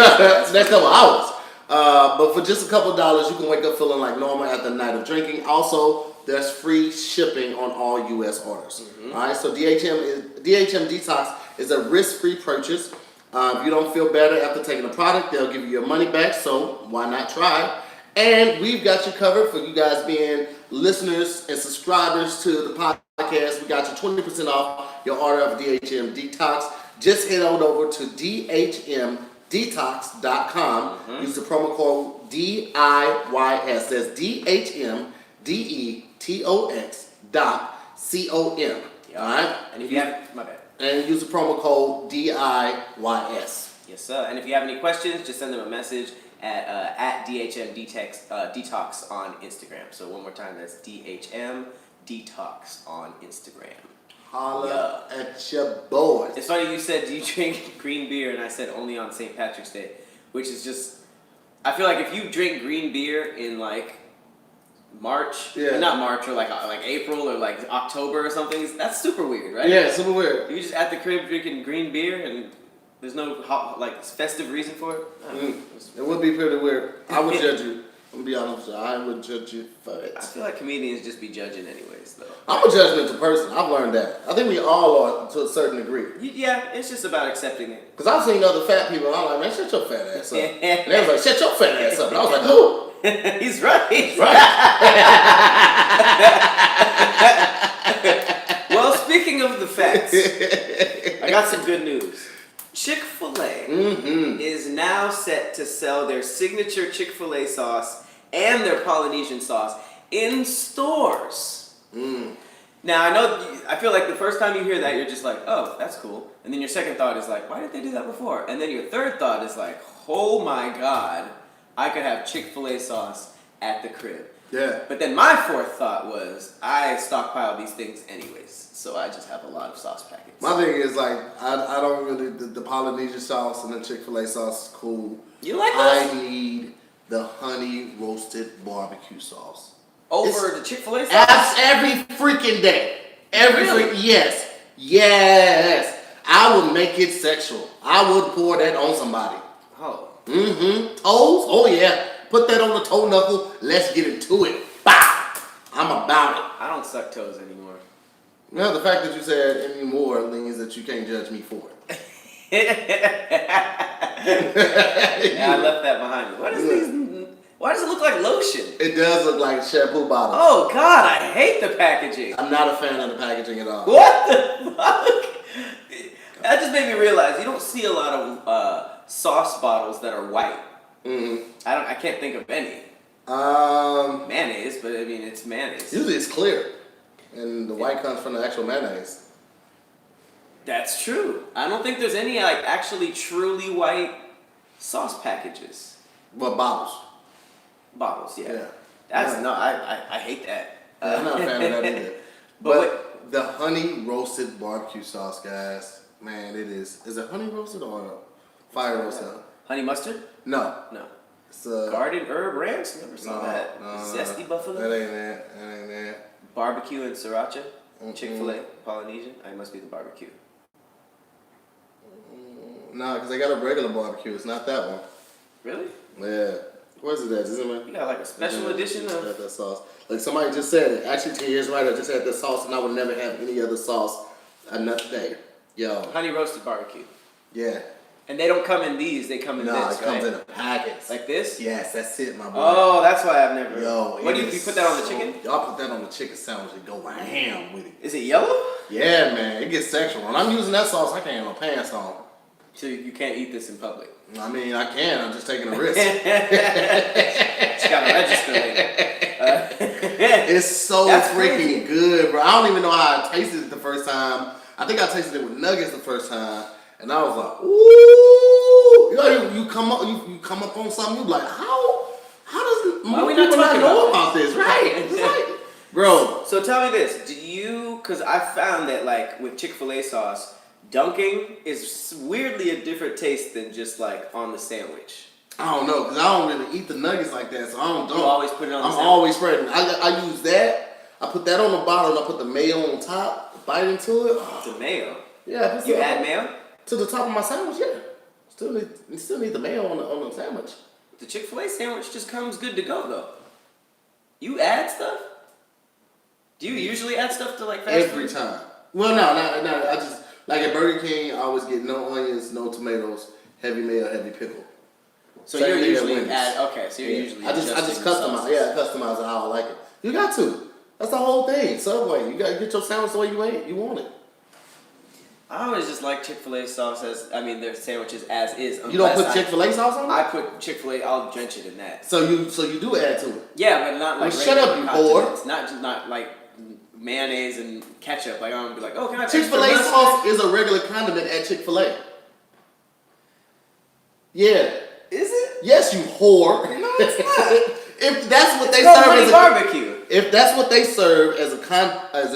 next couple hours. But for just a couple of dollars, you can wake up feeling like normal after a night of drinking. Also, there's free shipping on all U.S. orders. All right, so DHM Detox is a risk-free purchase. If you don't feel better after taking the product, they'll give you your money back, so why not try? And we've got you covered for you guys being listeners and subscribers to the podcast. We got you 20% off your order of DHM Detox. Just head on over to dhmdetox.com. Use the promo code DIYS. That's DHMDETOX.com. All right? And if you have, my bad. And use the promo code DIYS. Yes, sir. And if you have any questions, just send them a message at DHM Detox on Instagram. So one more time, that's DHM Detox on Instagram. Holla at your boy. It's funny you said, do you drink green beer? And I said only on St. Patrick's Day, which is just, I feel like if you drink green beer in like March, not March, or like April or like October or something, that's super weird, right? Yeah, super weird. You're just at the crib drinking green beer and there's no like festive reason for it? It would be pretty weird. I would judge you. I'm gonna be honest with you. I would judge you for it. I feel like comedians just be judging anyways, though. I'm a judgmental person. I've learned that. I think we all are to a certain degree. Yeah, it's just about accepting it. Because I've seen other fat people, and I'm like, man, shut your fat ass up. And they was like, shut your fat ass up. And I was like, who? He's right. He's right. Well, speaking of the facts, I got some good news. Chick-fil-A is now set to sell their signature Chick-fil-A sauce and their Polynesian sauce in stores. Now, I feel like the first time you hear that, you're just like, oh, that's cool. And then your second thought is like, why didn't they do that before? And then your third thought is like, oh my God, I could have Chick-fil-A sauce at the crib. Yeah. But then my fourth thought was, I stockpile these things anyways, so I just have a lot of sauce packets. My thing is like, I don't really, the Polynesian sauce and the Chick-fil-A sauce is cool. You like those? I need the honey roasted barbecue sauce. Over the Chick-fil-A sauce? Every freaking day. Every Really? Yes. Yes. I would make it sexual. I would pour that on somebody. Oh. Toes? Oh yeah. Put that on the toe knuckle. Let's get into it. Bah! I'm about it. I don't suck toes anymore. Well, the fact that you said anymore means that you can't judge me for it. Yeah, I left that behind me. What is these? Why does it look like lotion? It does look like shampoo bottles. Oh God, I hate the packaging. I'm not a fan of the packaging at all. What the fuck? That just made me realize you don't see a lot of sauce bottles that are white. I can't think of any. Mayonnaise, but I mean it's mayonnaise. Usually it's clear, and the white comes from the actual mayonnaise. That's true. I don't think there's any like actually truly white sauce packages. But bottles. Bottles, yeah. Yeah. That's no, I hate that. I'm not a fan of that either. But the honey roasted barbecue sauce, guys, man, it is. Is it honey roasted or fire roasted? Honey mustard? No. No. It's Garden herb ranch? Never saw that. Zesty buffalo? That ain't that. That ain't that. Barbecue and sriracha? Chick-fil-A, Polynesian? I must be the barbecue. No, because they got a regular barbecue. It's not that one. Really? Yeah. Where's it at? Is it You got like a special edition of... that sauce. Like somebody just said it. Actually, 10 years right, I just had this sauce and I would never have any other sauce another day. Yo. Honey roasted barbecue. Yeah. And they don't come in these, they come in No, this, it comes right? in a packet. Like this? Yes, that's it, my boy. Oh, that's why I've never... Yo, What do you put that on the chicken? Y'all put that on the chicken sandwich and go ham with it. Is it yellow? Yeah, man, it gets sexual. When I'm using that sauce, I can't have no pants on. So you can't eat this in public? I mean, I can. I'm just taking a risk. Just gotta register later. It's so That's freaking crazy. good, bro. I don't even know how I tasted it the first time. I think I tasted it with nuggets the first time, and I was like, ooh. You know, you come up on something, you be like, how does Why more we not people not talking know about about this? Right. It's like, bro. So tell me this, because I found that like with Chick-fil-A sauce, dunking is weirdly a different taste than just like on the sandwich. I don't know, because I don't really eat the nuggets like that, so I don't You always put it on the I'm sandwich? always spreading. I use that. I put that on the bottom, and I put the mayo on top, bite into it. The mayo. Yeah, I put You some- add mayo? to the top of my sandwich, yeah. Still need the mayo on the sandwich. The Chick-fil-A sandwich just comes good to go though. You add stuff? Do you usually add stuff to like fast Every food? time. Well, no. I just like at Burger King, I always get no onions, no tomatoes, heavy mayo, heavy pickle. So Same you're thing at usually Wendy's. so you're usually I just adjusting the customize. sauces. Yeah, I customize it how I like it. You got to. That's the whole thing. Subway, you got to get your sandwich the way you want it. I always just like Chick-fil-A sauce their sandwiches as is. You don't put unless Chick-fil-A sauce on it? I put Chick-fil-A, I'll drench it in that. So you do add to it. Yeah, but not like Well, shut up, regular you whore. condiments. Not like mayonnaise and ketchup. Like I'm gonna be like, oh, can I have Chick-fil-A extra mustard? sauce is a regular condiment at Chick-fil-A. Yeah. Is it? Yes, you whore. No, it's not. If that's what It's they called serve honey as barbecue. if that's what they serve as a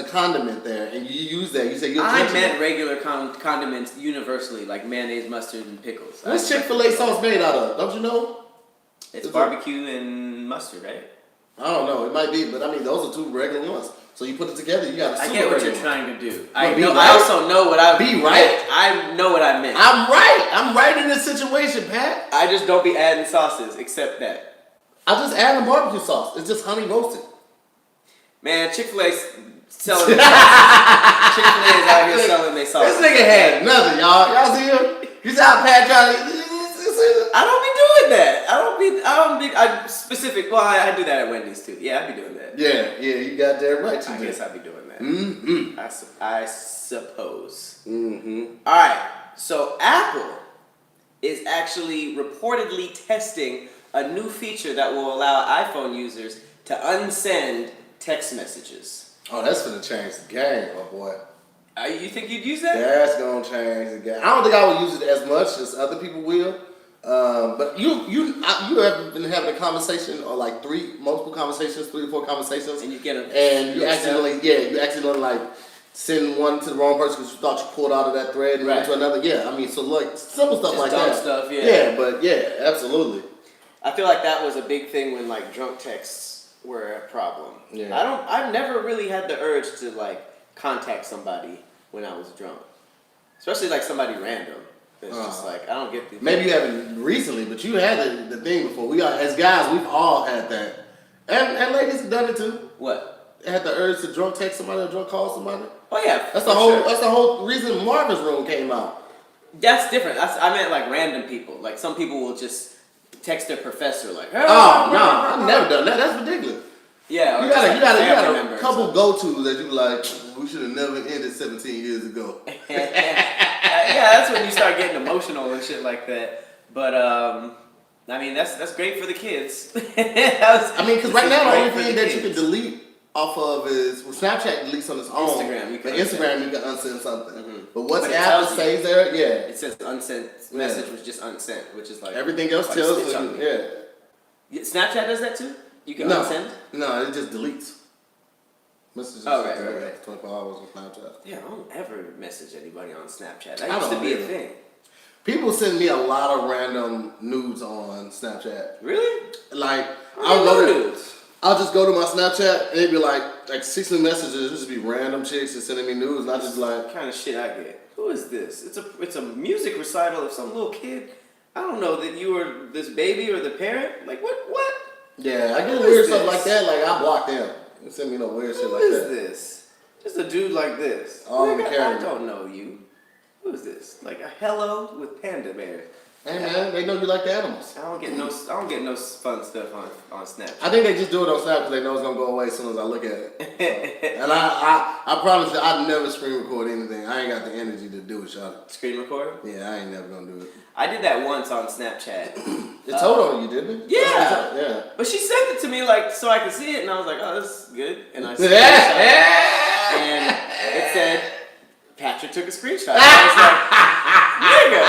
condiment there, and you use that, you say you're. I meant regular condiments universally, like mayonnaise, mustard, and pickles. What's Chick-fil-A sauce made out of? Don't you know? It's barbecue and mustard, right? I don't know. It might be, but I mean, those are two regular ones. So you put it together, you got. I get what you're trying to do. Well, I also know what I be right. I know what I meant. I'm right. I'm right in this situation, Pat. I just don't be adding sauces, except that. I just add a barbecue sauce. It's just honey roasted. Man, Chick-fil-A's selling. Chick-fil-A is out here selling their sauce. This nigga had nothing, y'all. Y'all see him? You see how Pat trying to. I don't be doing that. I specific. Well, I do that at Wendy's too. Yeah, I be doing that. Yeah, you got that right. I guess I be doing that. Mm-hmm. I suppose. Mm-hmm. All right. So Apple is actually reportedly testing a new feature that will allow iPhone users to unsend text messages. Oh, that's gonna change the game, my boy. You think you'd use that? That's gonna change the game. I don't think I would use it as much as other people will. But you have been having a conversation or like multiple conversations, 3 or 4 conversations, and you get you accidentally like send one to the wrong person because you thought you pulled out of that thread and went to another. Yeah, I mean, so like simple stuff just like dumb that. Stuff, yeah. Yeah, but yeah, absolutely. I feel like that was a big thing when like drunk texts were a problem. Yeah. I've never really had the urge to like contact somebody when I was drunk, especially like somebody random. It's just like I don't get the. Maybe you haven't recently, but you had the thing before. We are as guys, we've all had that, and ladies have done it too. What? Had the urge to drunk text somebody or drunk call somebody. Oh yeah, that's the whole. Sure. That's the whole reason Marvin's Room came out. That's different. I meant like random people. Like some people will just text their professor like. Hey, oh no, I've never done that. That's ridiculous. Yeah, you got a couple go-tos that you like. We should have never ended 17 years ago. Yeah, that's when you start getting emotional and shit like that. But I mean, that's great for the kids. Because right now the only thing that you can delete off of is Snapchat deletes on its own. Instagram, but Instagram you can unsend something. Mm-hmm. But WhatsApp stays there. Yeah, it says unsent message was just unsent, which is like everything else tells you. Yeah. Snapchat does that too. You can unsend. No, it just deletes. Messages. Right. 24 hours on Snapchat. Yeah, I don't ever message anybody on Snapchat. That used to be a thing. People send me a lot of random nudes on Snapchat. Really? Like I'll just go to my Snapchat and it'd be like 60 messages. It'd just be random chicks just sending me nudes, and I just like what kind of shit I get. Who is this? It's a music recital of some little kid. I don't know that you were this baby or the parent. Like what? Yeah, I get weird stuff like that. Like I block them. They send me no weird shit like that. Who is this? Just a dude like this. I don't know you. Who is this? Like a hello with panda bear. Hey man, they know you like the animals. I don't get no fun stuff on Snapchat. I think they just do it on Snap because they know it's gonna go away as soon as I look at it. And I promise you, I'd never screen record anything. I ain't got the energy to do it, y'all. Screen record? Yeah, I ain't never gonna do it. I did that once on Snapchat. It told on you, didn't it? Yeah. But she sent it to me like so I could see it, and I was like, oh, this is good. And I said, and it said Patrick took a screenshot. I was like, nigga,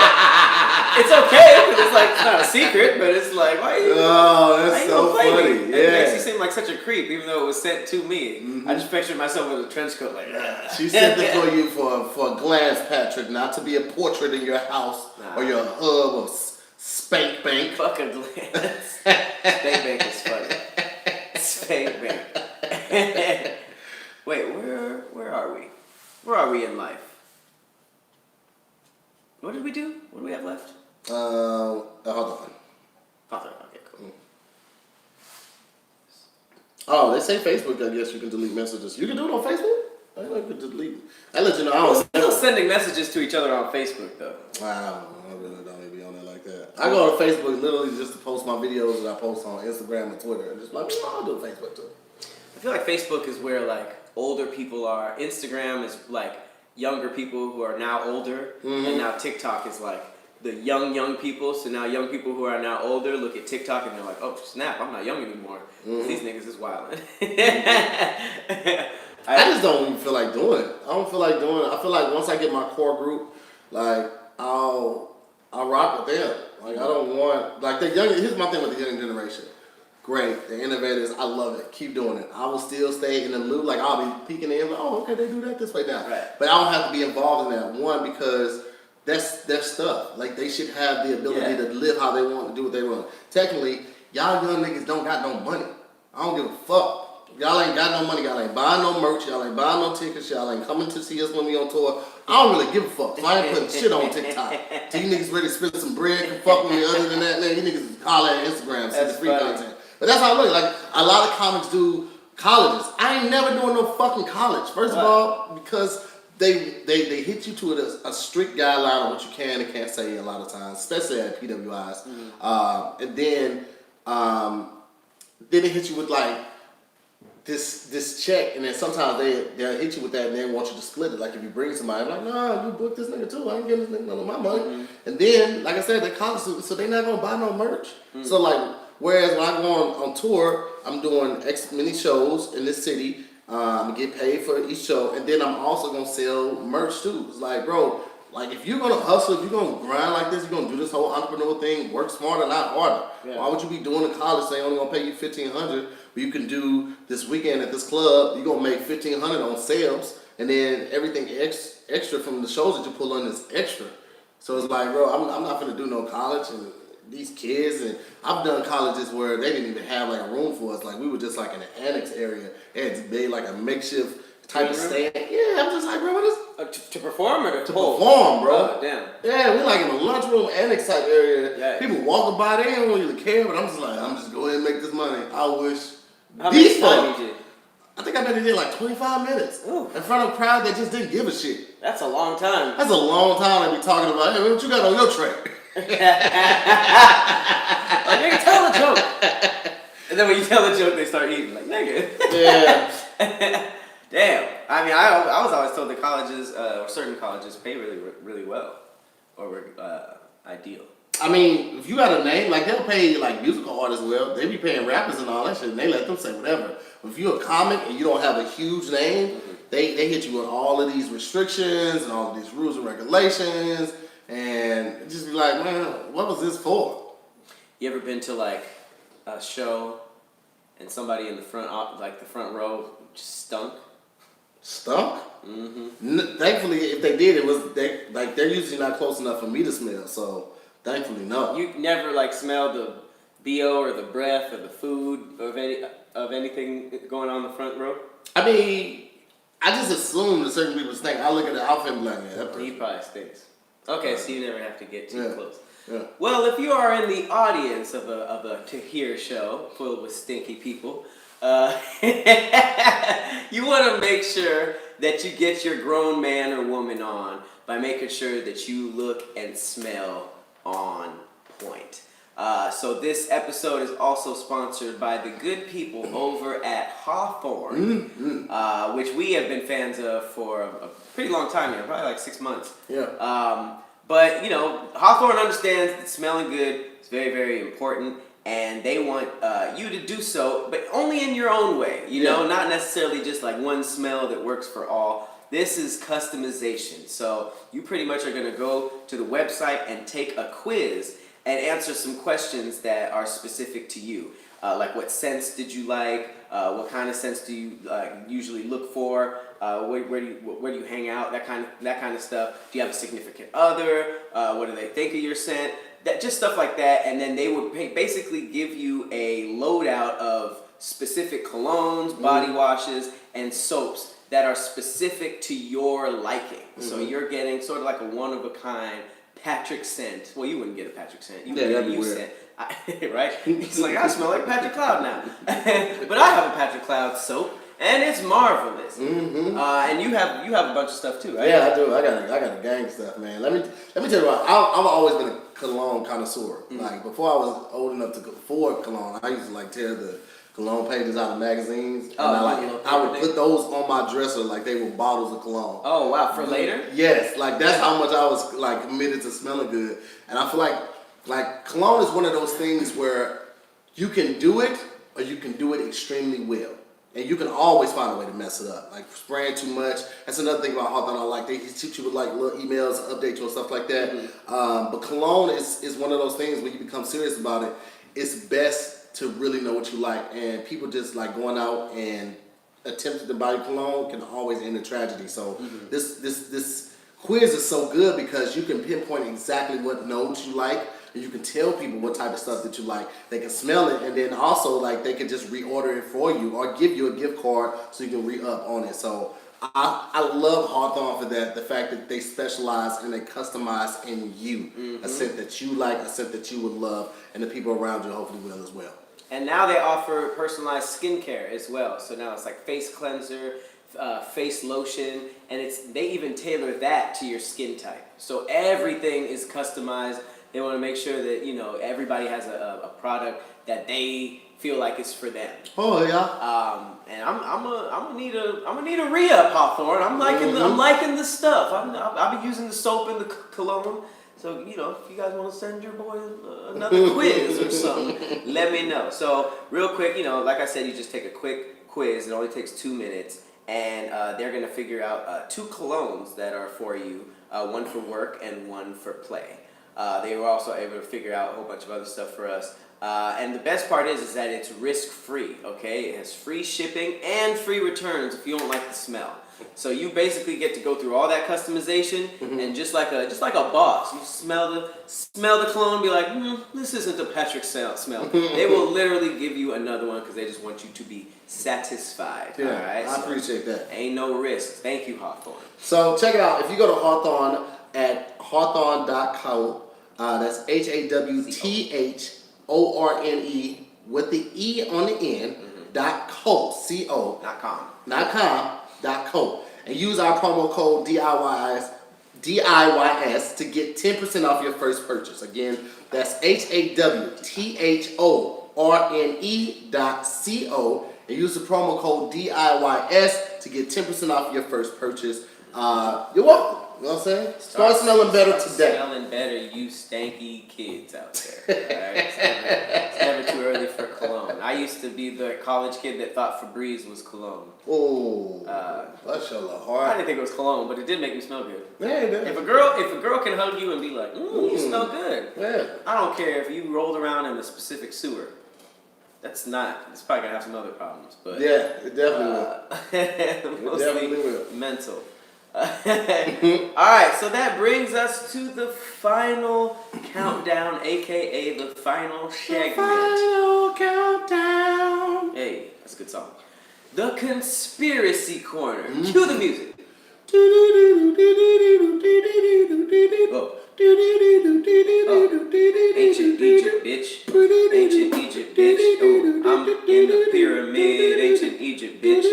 it's okay because it's like it's not a secret, but it's like why you? Oh, that's so funny. Me? Yeah, it makes you seem like such a creep, even though it was sent to me. Mm-hmm. I just pictured myself with a trench coat, like. She sent it for you for a glance, Patrick, not to be a portrait in your house or your hub of Spank Bank. Fuck a glance. Spank Bank is funny. Spank Bank. Wait, where are we? Where are we in life? What did we do? What do we have left? Hold on. Okay, cool. Oh, they say Facebook, I guess you can delete messages. You can do it on Facebook? I know you can delete. I let you know. We're still sending messages to each other on Facebook, though. Wow, I really don't even be on there like that. I go to Facebook literally just to post my videos that I post on Instagram and Twitter. And just like, I'll do Facebook too. I feel like Facebook is where like older people are. Instagram is like younger people who are now older, and now TikTok is like the young people. So now young people who are now older look at TikTok and they're like, oh snap, I'm not young anymore. These niggas is wildin'. I just don't even feel like doing it. I don't feel like doing it. I feel like once I get my core group, like I'll rock with them. Like I don't want like the young. Here's my thing with the young generation. Great, the innovators. I love it. Keep doing it. I will still stay in the loop. Like I'll be peeking in. Like, oh, okay, they do that this way now. Right. But I don't have to be involved in that one because that's their stuff. Like they should have the ability to live how they want to do what they want. Technically, y'all young niggas don't got no money. I don't give a fuck. Y'all ain't got no money. Y'all ain't buying no merch. Y'all ain't buying no tickets. Y'all ain't coming to see us when we on tour. I don't really give a fuck. So I ain't putting shit on TikTok. So you niggas ready to spend some bread and fuck with me. Other than that, man, you niggas holler at Instagram, see the free content. But that's how I look. Like a lot of comics do colleges. I ain't never doing no fucking college. First of all, because they hit you to a strict guideline on what you can and can't say a lot of times, especially at PWIs. And then they hit you with like this check, and then sometimes they'll hit you with that and they want you to split it. Like if you bring somebody, I'm like, nah, you book this nigga too. I ain't getting this nigga none of my money. And then, like I said, they're college students, so they're not gonna buy no merch. So like, whereas when I go on tour, I'm doing X many shows in this city. I'm gonna get paid for each show, and then I'm also gonna sell merch too. It's like, bro, like if you're gonna hustle, if you're gonna grind like this, you're gonna do this whole entrepreneur thing, work smarter, not harder. Yeah. Why would you be doing a college thing only gonna pay you $1,500, but you can do this weekend at this club, you're gonna make $1,500 on sales, and then everything extra from the shows that you pull on is extra. So it's like, bro, I'm not gonna do no college, and these kids, and I've done colleges where they didn't even have like a room for us. Like we were just like in an annex area. They had made like a makeshift type of stand. Yeah, I'm just like, bro, what is to perform or to pull? Perform, bro. Oh, damn. Yeah, we like in a lunchroom annex type area. Yeah. People walking by, they don't really care, but I'm just like, I'm just go ahead and make this money. I wish. How many times you did? I think I maybe did like 25 minutes. Ooh. In front of a crowd that just didn't give a shit. That's a long time. That's a long time to be talking about, hey, what you got on your tray? Like, nigga, tell the joke. And then when you tell the joke, they start eating. Like, nigga. Yeah. Damn. I mean, I was always told that colleges, or certain colleges, pay really, really well. Or were ideal. I mean, if you got a name, like they'll pay like musical artists well. They be paying rappers and all that shit, and they let them say whatever. But if you're a comic and you don't have a huge name, they hit you with all of these restrictions and all of these rules and regulations, and just be like, man, what was this for? You ever been to like a show and somebody in the front, like the front row, just stunk? Stunk? Mm-hmm. Thankfully, if they did, they're usually not close enough for me to smell. So thankfully, no. You never like smelled the BO or the breath or the food of anything going on in the front row? I mean, I just assume that certain people stink. I look at the outfit and be like, yeah, that person. He probably stinks. Okay, so you never have to get too close. Yeah. Well, if you are in the audience of a Tahir show full with stinky people, you want to make sure that you get your grown man or woman on by making sure that you look and smell on point. So this episode is also sponsored by the good people over at Hawthorne, which we have been fans of for a pretty long time now, probably like 6 months. Yeah. But, you know, Hawthorne understands that smelling good is very, very important, and they want you to do so, but only in your own way, you know, not necessarily just like one smell that works for all. This is customization. So you pretty much are going to go to the website and take a quiz and answer some questions that are specific to you. Like what scents did you like? What kind of scents do you usually look for? Where do you hang out? That kind of stuff. Do you have a significant other? What do they think of your scent? Just stuff like that. And then they would basically give you a loadout of specific colognes, body washes, and soaps that are specific to your liking. So you're getting sort of like a one of a kind Patrick scent. Well, you wouldn't get a Patrick scent. You would get a you scent. Right? He's like, I smell like Patrick Cloud now. But I have a Patrick Cloud soap, and it's marvelous. And you have a bunch of stuff too, right? Yeah, I do. I got a gang of stuff, man. Let me tell you what. I've always been a cologne connoisseur. Like before I was old enough to afford cologne, I used to like tear the cologne pages out of magazines, and I would put those on my dresser like they were bottles of cologne. Oh wow, for later? Yes, like that's how much I was like committed to smelling good, and I feel like cologne is one of those things where you can do it or you can do it extremely well. And you can always find a way to mess it up. Like spraying too much. That's another thing about Hawthorne I like. They teach you with like little emails, update you and stuff like that. But cologne is one of those things when you become serious about it, it's best to really know what you like. And people just like going out and attempting to buy cologne can always end in tragedy. So this quiz is so good because you can pinpoint exactly what notes you like. And you can tell people what type of stuff that you like. They can smell it, and then also like they can just reorder it for you or give you a gift card so you can re-up on it. So I love Hawthorne for that. The fact that they specialize and they customize in you a scent that you like, a scent that you would love, and the people around you hopefully will as well. And now they offer personalized skincare as well. So now it's like face cleanser, face lotion, and they even tailor that to your skin type. So everything is customized. They want to make sure that everybody has a product that they feel like it's for them. Oh yeah. And I'm gonna need a re-up, Hawthorne. I'm liking the stuff. I'll be using the soap and the cologne. So if you guys want to send your boy another quiz or something, let me know. So real quick, like I said, you just take a quick quiz. It only takes 2 minutes, and they're gonna figure out 2 colognes that are for you, one for work and one for play. They were also able to figure out a whole bunch of other stuff for us. And the best part is that it's risk-free, okay? It has free shipping and free returns if you don't like the smell. So you basically get to go through all that customization, and just like a boss, you smell the cologne and be like, this isn't a Patrick smell. They will literally give you another one because they just want you to be satisfied. Yeah, all right? I appreciate that. Ain't no risk. Thank you, Hawthorne. So check it out. If you go to Hawthorne at hawthorne.co, that's HAWTHORNE with the E on the end, .co, C-O. Not com. .co. And use our promo code DIYS to get 10% off your first purchase. Again, that's HAWTHORNE.co. And use the promo code DIYS to get 10% off your first purchase. You're welcome. You know what I'm saying? Start smelling better today. Smelling better, you stanky kids out there. Right? It's never too early for cologne. I used to be the college kid that thought Febreze was cologne. Oh, that's your little heart. I didn't think it was cologne, but it did make me smell good. Yeah, it does. If a girl can hug you and be like, you smell good. Yeah. I don't care if you rolled around in a specific sewer. It's probably gonna have some other problems, but Yeah, it definitely will. mostly definitely will. mental. Alright, so that brings us to the final countdown, aka the final segment. Final countdown. Hey, that's a good song. The Conspiracy Corner. Cue the music. Oh. Ancient Egypt, bitch. Ancient Egypt, bitch. Oh, I'm in the pyramid. Ancient Egypt, bitch.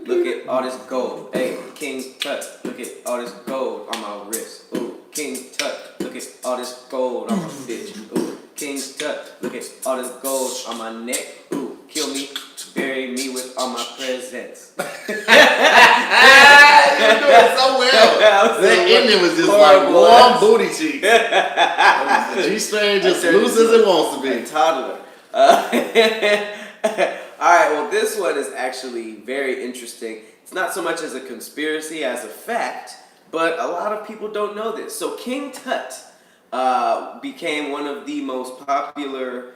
Look at all this gold. Hey, King Tut. Look at all this gold on my wrist. Ooh, King Tut. Look at all this gold on my bitch. Ooh, King Tut. Look at all this gold on my neck. Ooh, kill me. Bury me with all my presents. You're doing so well. The ending was just horrible. like warm booty cheeks. The G-string just loose as it wants to A be. toddler. Alright, well this one is actually very interesting. It's not so much as a conspiracy as a fact, but a lot of people don't know this. So King Tut became one of the most popular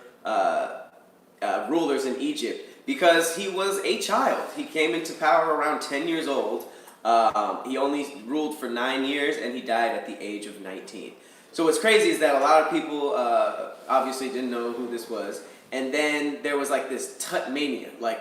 rulers in Egypt because he was a child. He came into power around 10 years old. He only ruled for 9 years and he died at the age of 19. So what's crazy is that a lot of people obviously didn't know who this was. And then there was like this Tut mania. Like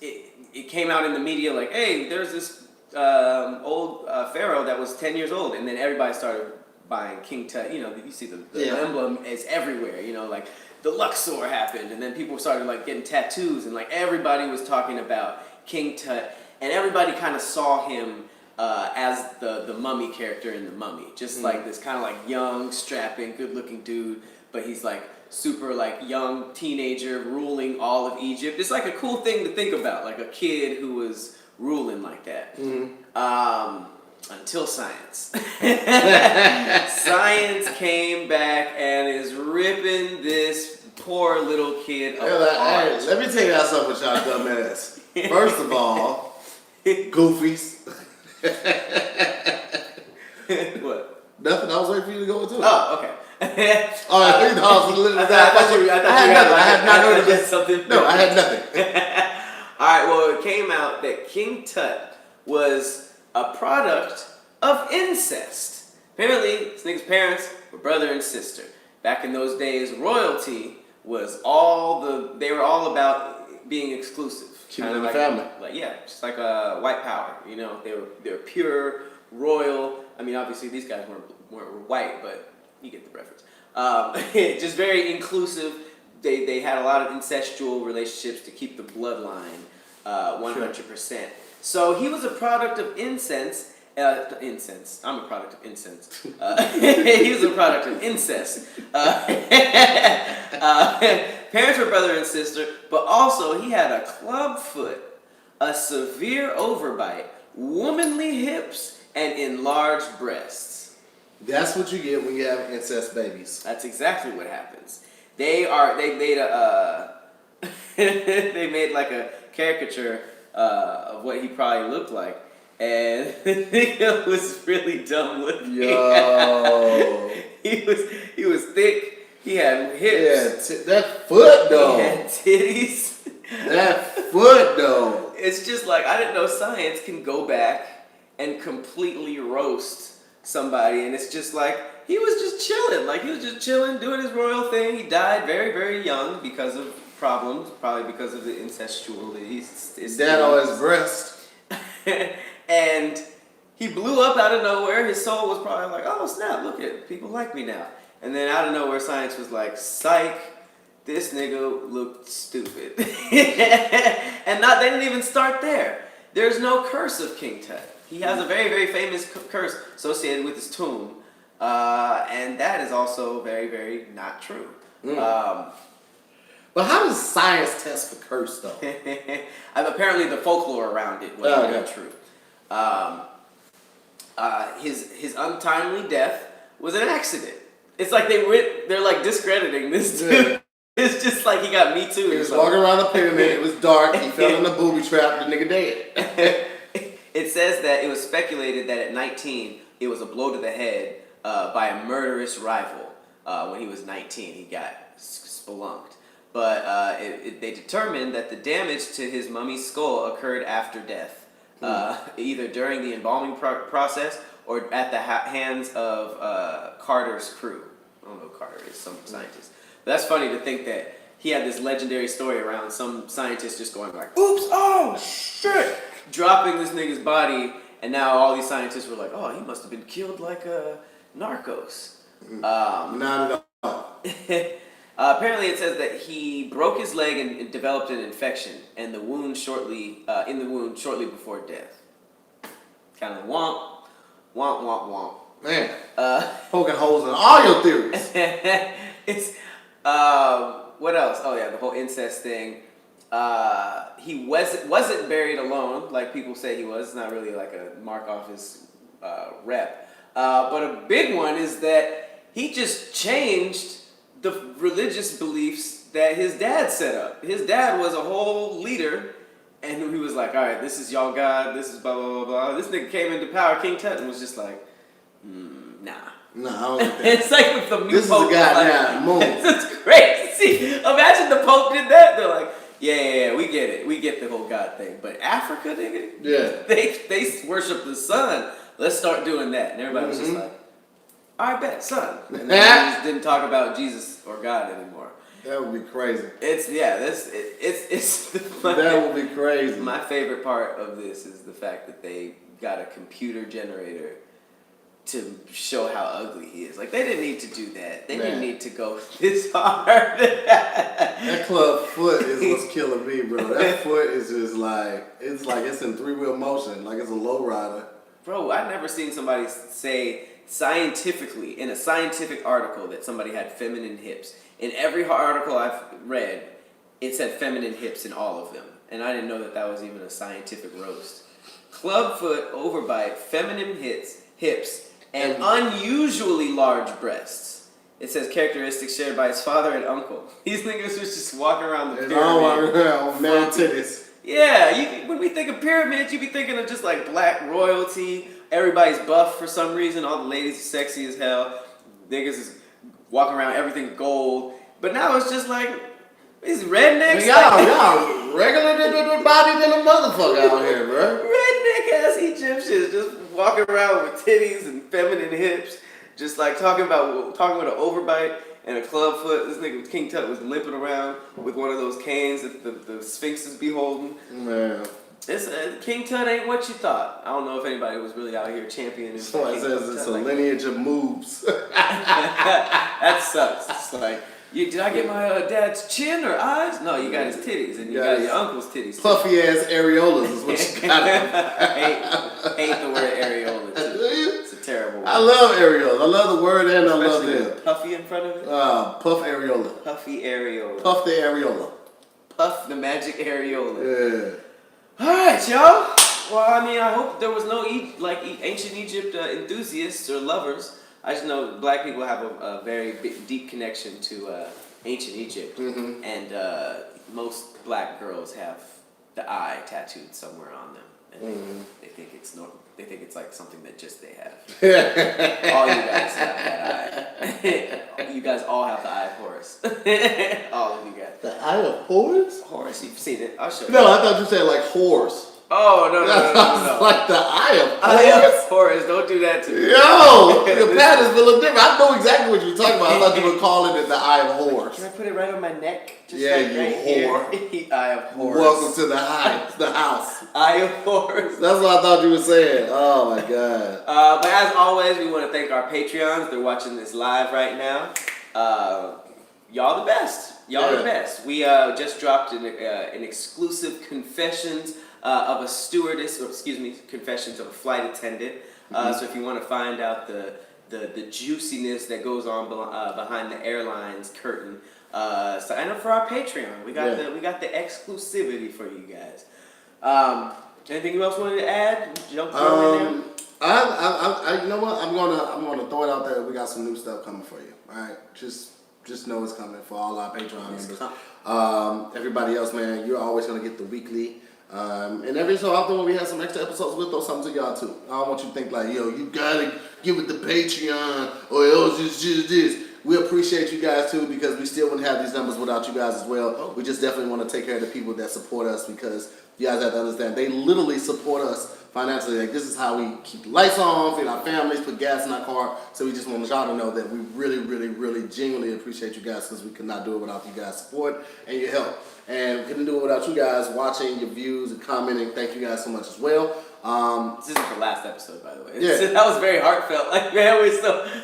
it came out in the media like, hey, there's this old pharaoh that was 10 years old. And then everybody started buying King Tut. You see the emblem is everywhere. Like the Luxor happened. And then people started like getting tattoos. And like everybody was talking about King Tut. And everybody kind of saw him as the mummy character in The Mummy. Just like this kind of like young, strapping, good-looking dude. But he's like super like young teenager ruling all of Egypt. It's like a cool thing to think about. Like a kid who was ruling like that. Until science. Science came back and is ripping this poor little kid They're like, hey, apart. let me tell y'all something with y'all dumbass. First of all, goofies. What? Nothing. I was waiting for you to go into it. Oh, okay. Oh, I think I was literally. I thought you had nothing. I had not heard of this. something. No, I had nothing. All right. Well, it came out that King Tut was a product of incest. Apparently, this nigga's parents were brother and sister. Back in those days, royalty was they were all about being exclusive. Keeping it in the like, family. Like, yeah, just like white power. You know, they were pure, royal. I mean, obviously these guys weren't white, but you get the reference. Just very inclusive. They had a lot of incestual relationships to keep the bloodline 100%. So he was a product of incense. I'm a product of incense. He was a product of incest. Parents were brother and sister, but also he had a club foot, a severe overbite, womanly hips, and enlarged breasts. That's what you get when you have incest babies. That's exactly what happens. They made like a caricature of what he probably looked like. And it was really dumb looking. Yo. he was thick. He had hips. Yeah, that foot though. He had titties. That foot though. It's just like, I didn't know science can go back and completely roast somebody. And it's just like, he was just chilling. Like, he was just chilling, doing his royal thing. He died very, very young because of problems. Probably because of the incestual. His Dad on his breast. And he blew up out of nowhere. His soul was probably like, oh snap, look at people like me now. And then out of nowhere, science was like, psych, this nigga looked stupid. And they didn't even start there. There's no curse of King Tut. He has a very, very famous curse associated with his tomb. And that is also very, very not true. But how does science test for curse though? Apparently the folklore around it was not true. His untimely death was an accident. It's like they're like discrediting this dude. Yeah. It's just like he got Me Too. He was walking around the pyramid, it was dark, he fell in the booby trap, the nigga dead. It says that it was speculated that at 19, it was a blow to the head by a murderous rival. When he was 19, he got spelunked. But they determined that the damage to his mummy's skull occurred after death. Either during the embalming process or at the hands of Carter's crew. I don't know who Carter is, some scientist. But that's funny to think that he had this legendary story around some scientist just going like, oops, oh, shit, dropping this nigga's body, and now all these scientists were like, oh, he must have been killed like Narcos. Not at all. Apparently, it says that he broke his leg and developed an infection, and in the wound shortly before death. Kind of womp, womp, womp, womp. Man, poking holes in all your theories. It's what else? Oh yeah, the whole incest thing. He wasn't buried alone like people say he was. It's not really like a mark off his rep. But a big one is that he just changed the religious beliefs that his dad set up. His dad was a whole leader, and he was like, all right, this is y'all God, this is blah, blah, blah, blah. This nigga came into power, King Tut, and was just like, nah. No, I don't think that. It's like with the new this Pope. This is a goddamn move. It's crazy. Imagine the Pope did that. They're like, yeah, we get it. We get the whole God thing. But Africa, nigga, yeah, they worship the sun. Let's start doing that. And everybody was just like, I bet, son. And then they just didn't talk about Jesus or God anymore. That would be crazy. It's that would be crazy. My favorite part of this is the fact that they got a computer generator to show how ugly he is. Like, they didn't need to do that. They didn't need to go this hard. That club foot is what's killing me, bro. That foot is just like it's in 3-wheel motion, like it's a low rider. Bro, I've never seen somebody say scientifically, in a scientific article, that somebody had feminine hips. In every article I've read, it said feminine hips in all of them. And I didn't know that was even a scientific roast. Clubfoot, overbite, feminine hips, and unusually large breasts. It says characteristics shared by his father and uncle. These niggas was just walking around the It's pyramid. all around man titties. Yeah, when we think of pyramids, you be thinking of just like black royalty. Everybody's buff for some reason. All the ladies are sexy as hell. Niggas is walking around everything gold. But now it's just like these rednecks. Y'all regular body than a motherfucker out here, bro. Redneck ass Egyptians just walking around with titties and feminine hips, just like talking with an overbite and a club foot. This nigga King Tut was limping around with one of those canes that the sphinxes be holding. Man. It's King Tut ain't what you thought. I don't know if anybody was really out here championing. So it says it's a like lineage of moves. that sucks. It's like, did I get my dad's chin or eyes? No, you got his titties, and you got your uncle's titties. Puffy ass areolas is what you got. I hate the word areola. It's a terrible word. I love areolas. I love the word and I love Especially it. with puffy in front of it. Puff areola. Puffy areola. Puff the areola. Puff the magic areola. Yeah. Alright, y'all. Well, I mean, I hope there was no ancient Egypt enthusiasts or lovers. I just know black people have a very deep connection to ancient Egypt. Mm-hmm. And most black girls have the eye tattooed somewhere on them. And they think it's normal. They think it's like something that just they have. All you guys have that eye. You guys all have the eye of Horus. All of you guys. The eye of Horus? Horus, you've seen it. I'll show you. No, I thought you said like horse. Oh, no. Like the eye of Horus? Eye of Horus, don't do that to me. Yo, your pattern's a little different. I know exactly what you're talking about. I thought you were calling it the eye of Horus. Can I put it right on my neck? Just Yeah, like you right whore. Here. Eye of Horus. Welcome to the house. Eye of Horus. That's what I thought you were saying. Oh my god. But as always, we want to thank our Patreons. They're watching this live right now. Y'all the best. Y'all the best. We just dropped an exclusive confessions of a stewardess, or excuse me, confessions of a flight attendant. So if you want to find out the juiciness that goes on behind the airline's curtain, sign up for our Patreon. We got the exclusivity for you guys. Anything else you wanted to add? Jump throw in there. I you know what? I'm gonna throw it out there. We got some new stuff coming for you. All right, just know it's coming for all our Patreon members. Everybody else, man, you're always gonna get the weekly. And every so often when we have some extra episodes, we'll throw something to y'all too. I don't want you to think like, yo, you gotta give it the Patreon or else it's just this. We appreciate you guys too because we still wouldn't have these numbers without you guys as well. We just definitely want to take care of the people that support us because you guys have to understand they literally support us financially. Like this is how we keep the lights on, feed our families, put gas in our car. So we just want y'all to know that we really, really, really genuinely appreciate you guys because we could not do it without you guys' support and your help. And we couldn't do it without you guys watching, your views and commenting. Thank you guys so much as well. This isn't the last episode, by the way. Yeah. That was very heartfart. Like, man, we're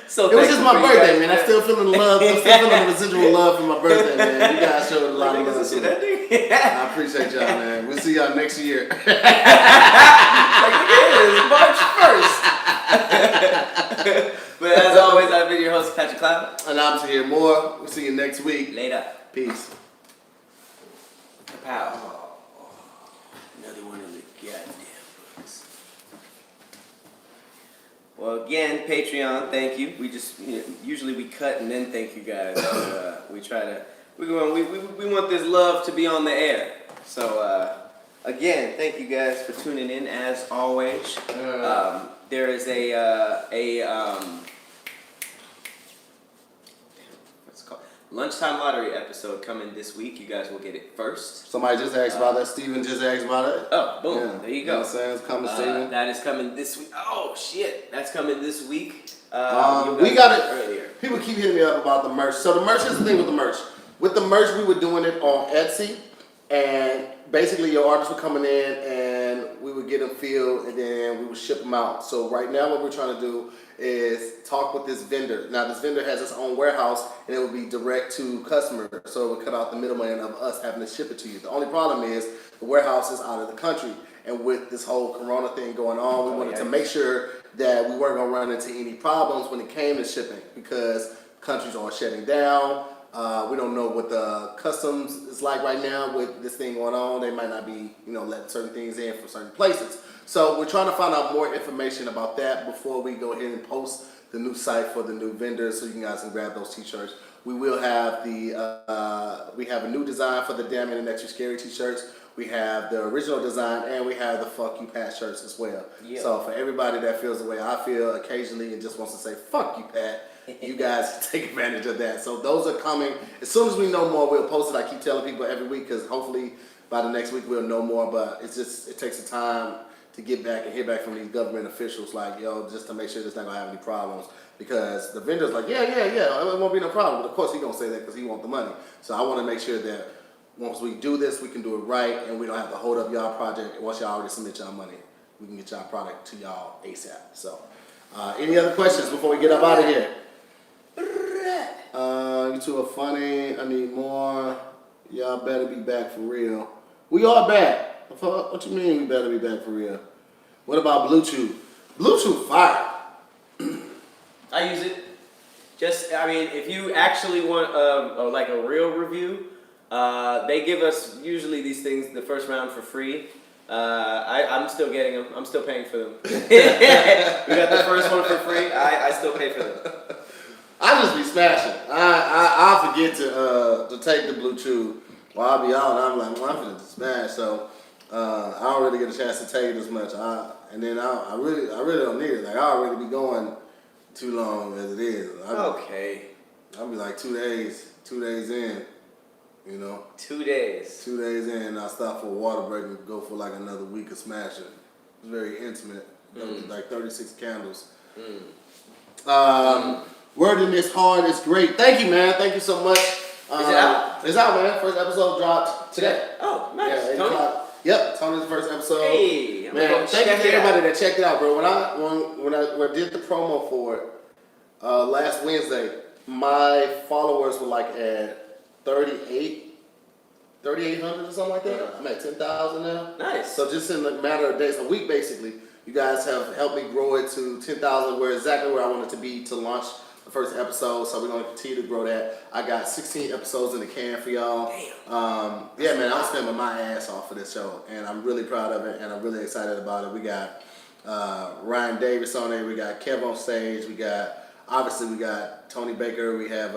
so it was just my birthday, man. I'm still feeling the love. I'm still feeling the residual love for my birthday, man. You guys showed a lot of love. So I appreciate y'all, man. We'll see y'all next year. Like, it is March 1st. But as always, I've been your host, Patrick Cloud. And I'm Tahir Moore. We'll see you next week. Later. Peace. Pow. Another one of the goddamn books. Well, again, Patreon, thank you. We just usually we cut and then thank you guys. We try to we want this love to be on the air. So again, thank you guys for tuning in as always. There is lunchtime lottery episode coming this week. You guys will get it first. Somebody just asked about that. Steven just asked about it. Oh, boom. Yeah. There you You go. know what I'm saying? It's coming, Steven. That is coming this week. Oh, shit. That's coming this week. We got it earlier. People keep hitting me up about the merch. So the merch is the thing with the merch. With the merch, we were doing it on Etsy. And basically, your artists were coming in and we would get them filled and then we would ship them out. So right now, what we're trying to do is talk with this vendor. Now, this vendor has its own warehouse and it will be direct to customer. So it will cut out the middleman of us having to ship it to you. The only problem is the warehouse is out of the country. And with this whole corona thing going on, we wanted to make sure that we weren't going to run into any problems when it came to shipping because countries are shutting down. We don't know what the customs is like right now with this thing going on. They might not be, letting certain things in for certain places. So we're trying to find out more information about that before we go ahead and post the new site for the new vendors, so you guys can grab those t-shirts. We will have we have a new design for the Damn Internet You Scary t-shirts. We have the original design, and we have the Fuck You Pat shirts as well. Yeah. So for everybody that feels the way I feel occasionally and just wants to say, fuck you, Pat, you guys can take advantage of that. So those are coming. As soon as we know more, we'll post it. I keep telling people every week because hopefully by the next week we'll know more. But it takes some time to get back and hear back from these government officials like, yo, just to make sure there's not going to have any problems. Because the vendor's like, yeah, it won't be no problem. But of course he's going to say that because he wants the money. So I want to make sure that once we do this, we can do it right, and we don't have to hold up y'all project. And once y'all already submit y'all money, we can get y'all product to y'all ASAP. So, any other questions before we get up out of here? You two are funny. I need more. Y'all better be back for real. We are back. What you mean we better be back for real? What about Bluetooth? Bluetooth fire. I use it. If you actually want like a real review, they give us usually these things the first round for free. I'm still getting them. I'm still paying for them. We got the first one for free. I still pay for them. I just be smashing. I forget to take the Bluetooth while I be on. I'm like, well, I'm finna smash. So I don't really get a chance to take it as much. I really don't need it. Like I already be going too long as it is. Okay. I'll be like 2 days in. You know, 2 days. 2 days in, I stop for a water break and go for like another week of smashing. It's very intimate. Like 36 candles. Wording is hard. It's great. Thank you, man. Thank you so much. Is it out? It's out, man. First episode dropped today. Oh, nice. Yeah, Tony? Yep, Tony's first episode. Hey, man, thank you to everybody that checked it out, bro. When I did the promo for it last Wednesday, my followers were like at 3,800 or something like that. I'm at 10,000 now. Nice. So just in a matter of days, a week basically, you guys have helped me grow it to 10,000, where exactly where I wanted to be to launch the first episode. So we're going to continue to grow that. I got 16 episodes in the can for y'all. Damn. Yeah, man, I'm spending my ass off for this show, and I'm really proud of it, and I'm really excited about it. We got Ryan Davis on it. We got Kev on stage. We got Tony Baker. We have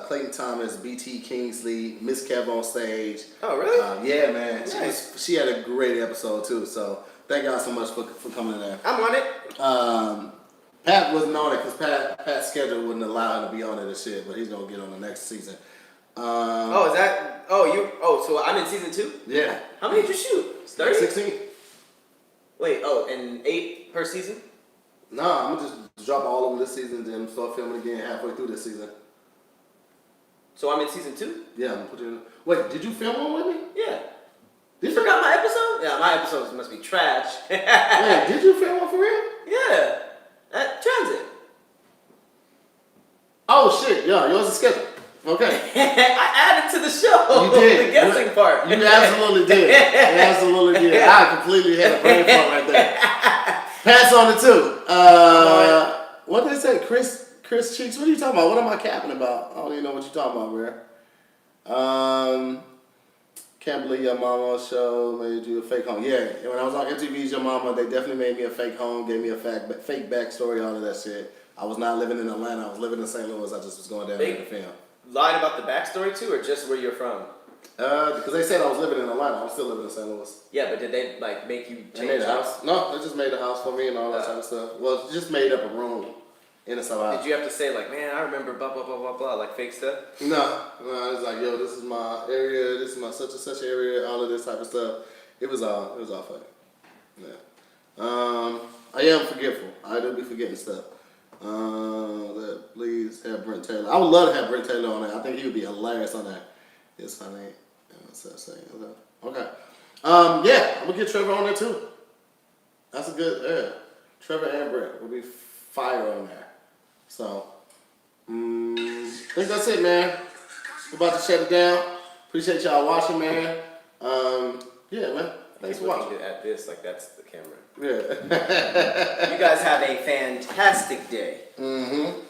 Clayton Thomas, BT Kingsley, Miss Kev on stage. Oh, really? Yeah, man. Nice. She had a great episode too. So thank y'all so much for coming in there. I'm on it. Pat wasn't on it because Pat's schedule wouldn't allow him to be on it and shit. But he's gonna get on the next season. So I'm in season 2? Yeah. How many did you shoot? 30? 16. Wait, and 8 per season? No, I'm gonna just drop all of them this season, then start filming again halfway through this season. So I'm in season 2? Yeah, I'm gonna put you in. Wait, did you film one with me? Yeah. Did You forgot my episode? Yeah, my episodes must be trash. Wait, did you film one for real? Yeah. At Transit. Oh shit, yeah, yours is scheduled. Okay. I added to the show. You did. The guessing part. You absolutely did. You absolutely did. I completely had a brain fart right there. Pass on it too. What did they say? Chris Cheeks? What are you talking about? What am I capping about? I don't even know what you're talking about, Rare. Can't believe your mama show made you a fake home. Yeah, when I was on MTV's Your Mama, they definitely made me a fake home, gave me a fake backstory, all of that shit. I was not living in Atlanta. I was living in St. Louis. I just was going down there to film. Lied about the backstory too, or just where you're from? Because they said I was living in Atlanta. I'm still living in St. Louis. Yeah, but did they make you change They made a house. No, they just made a house for me and all that type of stuff. Well, just made up a room in a house. Did you have to say like, man, I remember blah blah blah blah blah, like fake stuff? No, it's like, yo, this is my area. This is my such and such area. All of this type of stuff. It was all fake. Yeah. I am forgetful. I do be forgetting stuff. Please have Brent Taylor. I would love to have Brent Taylor on there. I think he would be hilarious on there. It's funny. Okay. Yeah, I'm gonna get Trevor on there too. That's a good. Yeah, Trevor and Brent will be fire on there. So, I think that's it, man. We're about to shut it down. Appreciate y'all watching, man. Yeah, man. Thanks for watching. At this, like that's the camera. Yeah. You guys have a fantastic day. Mm-hmm.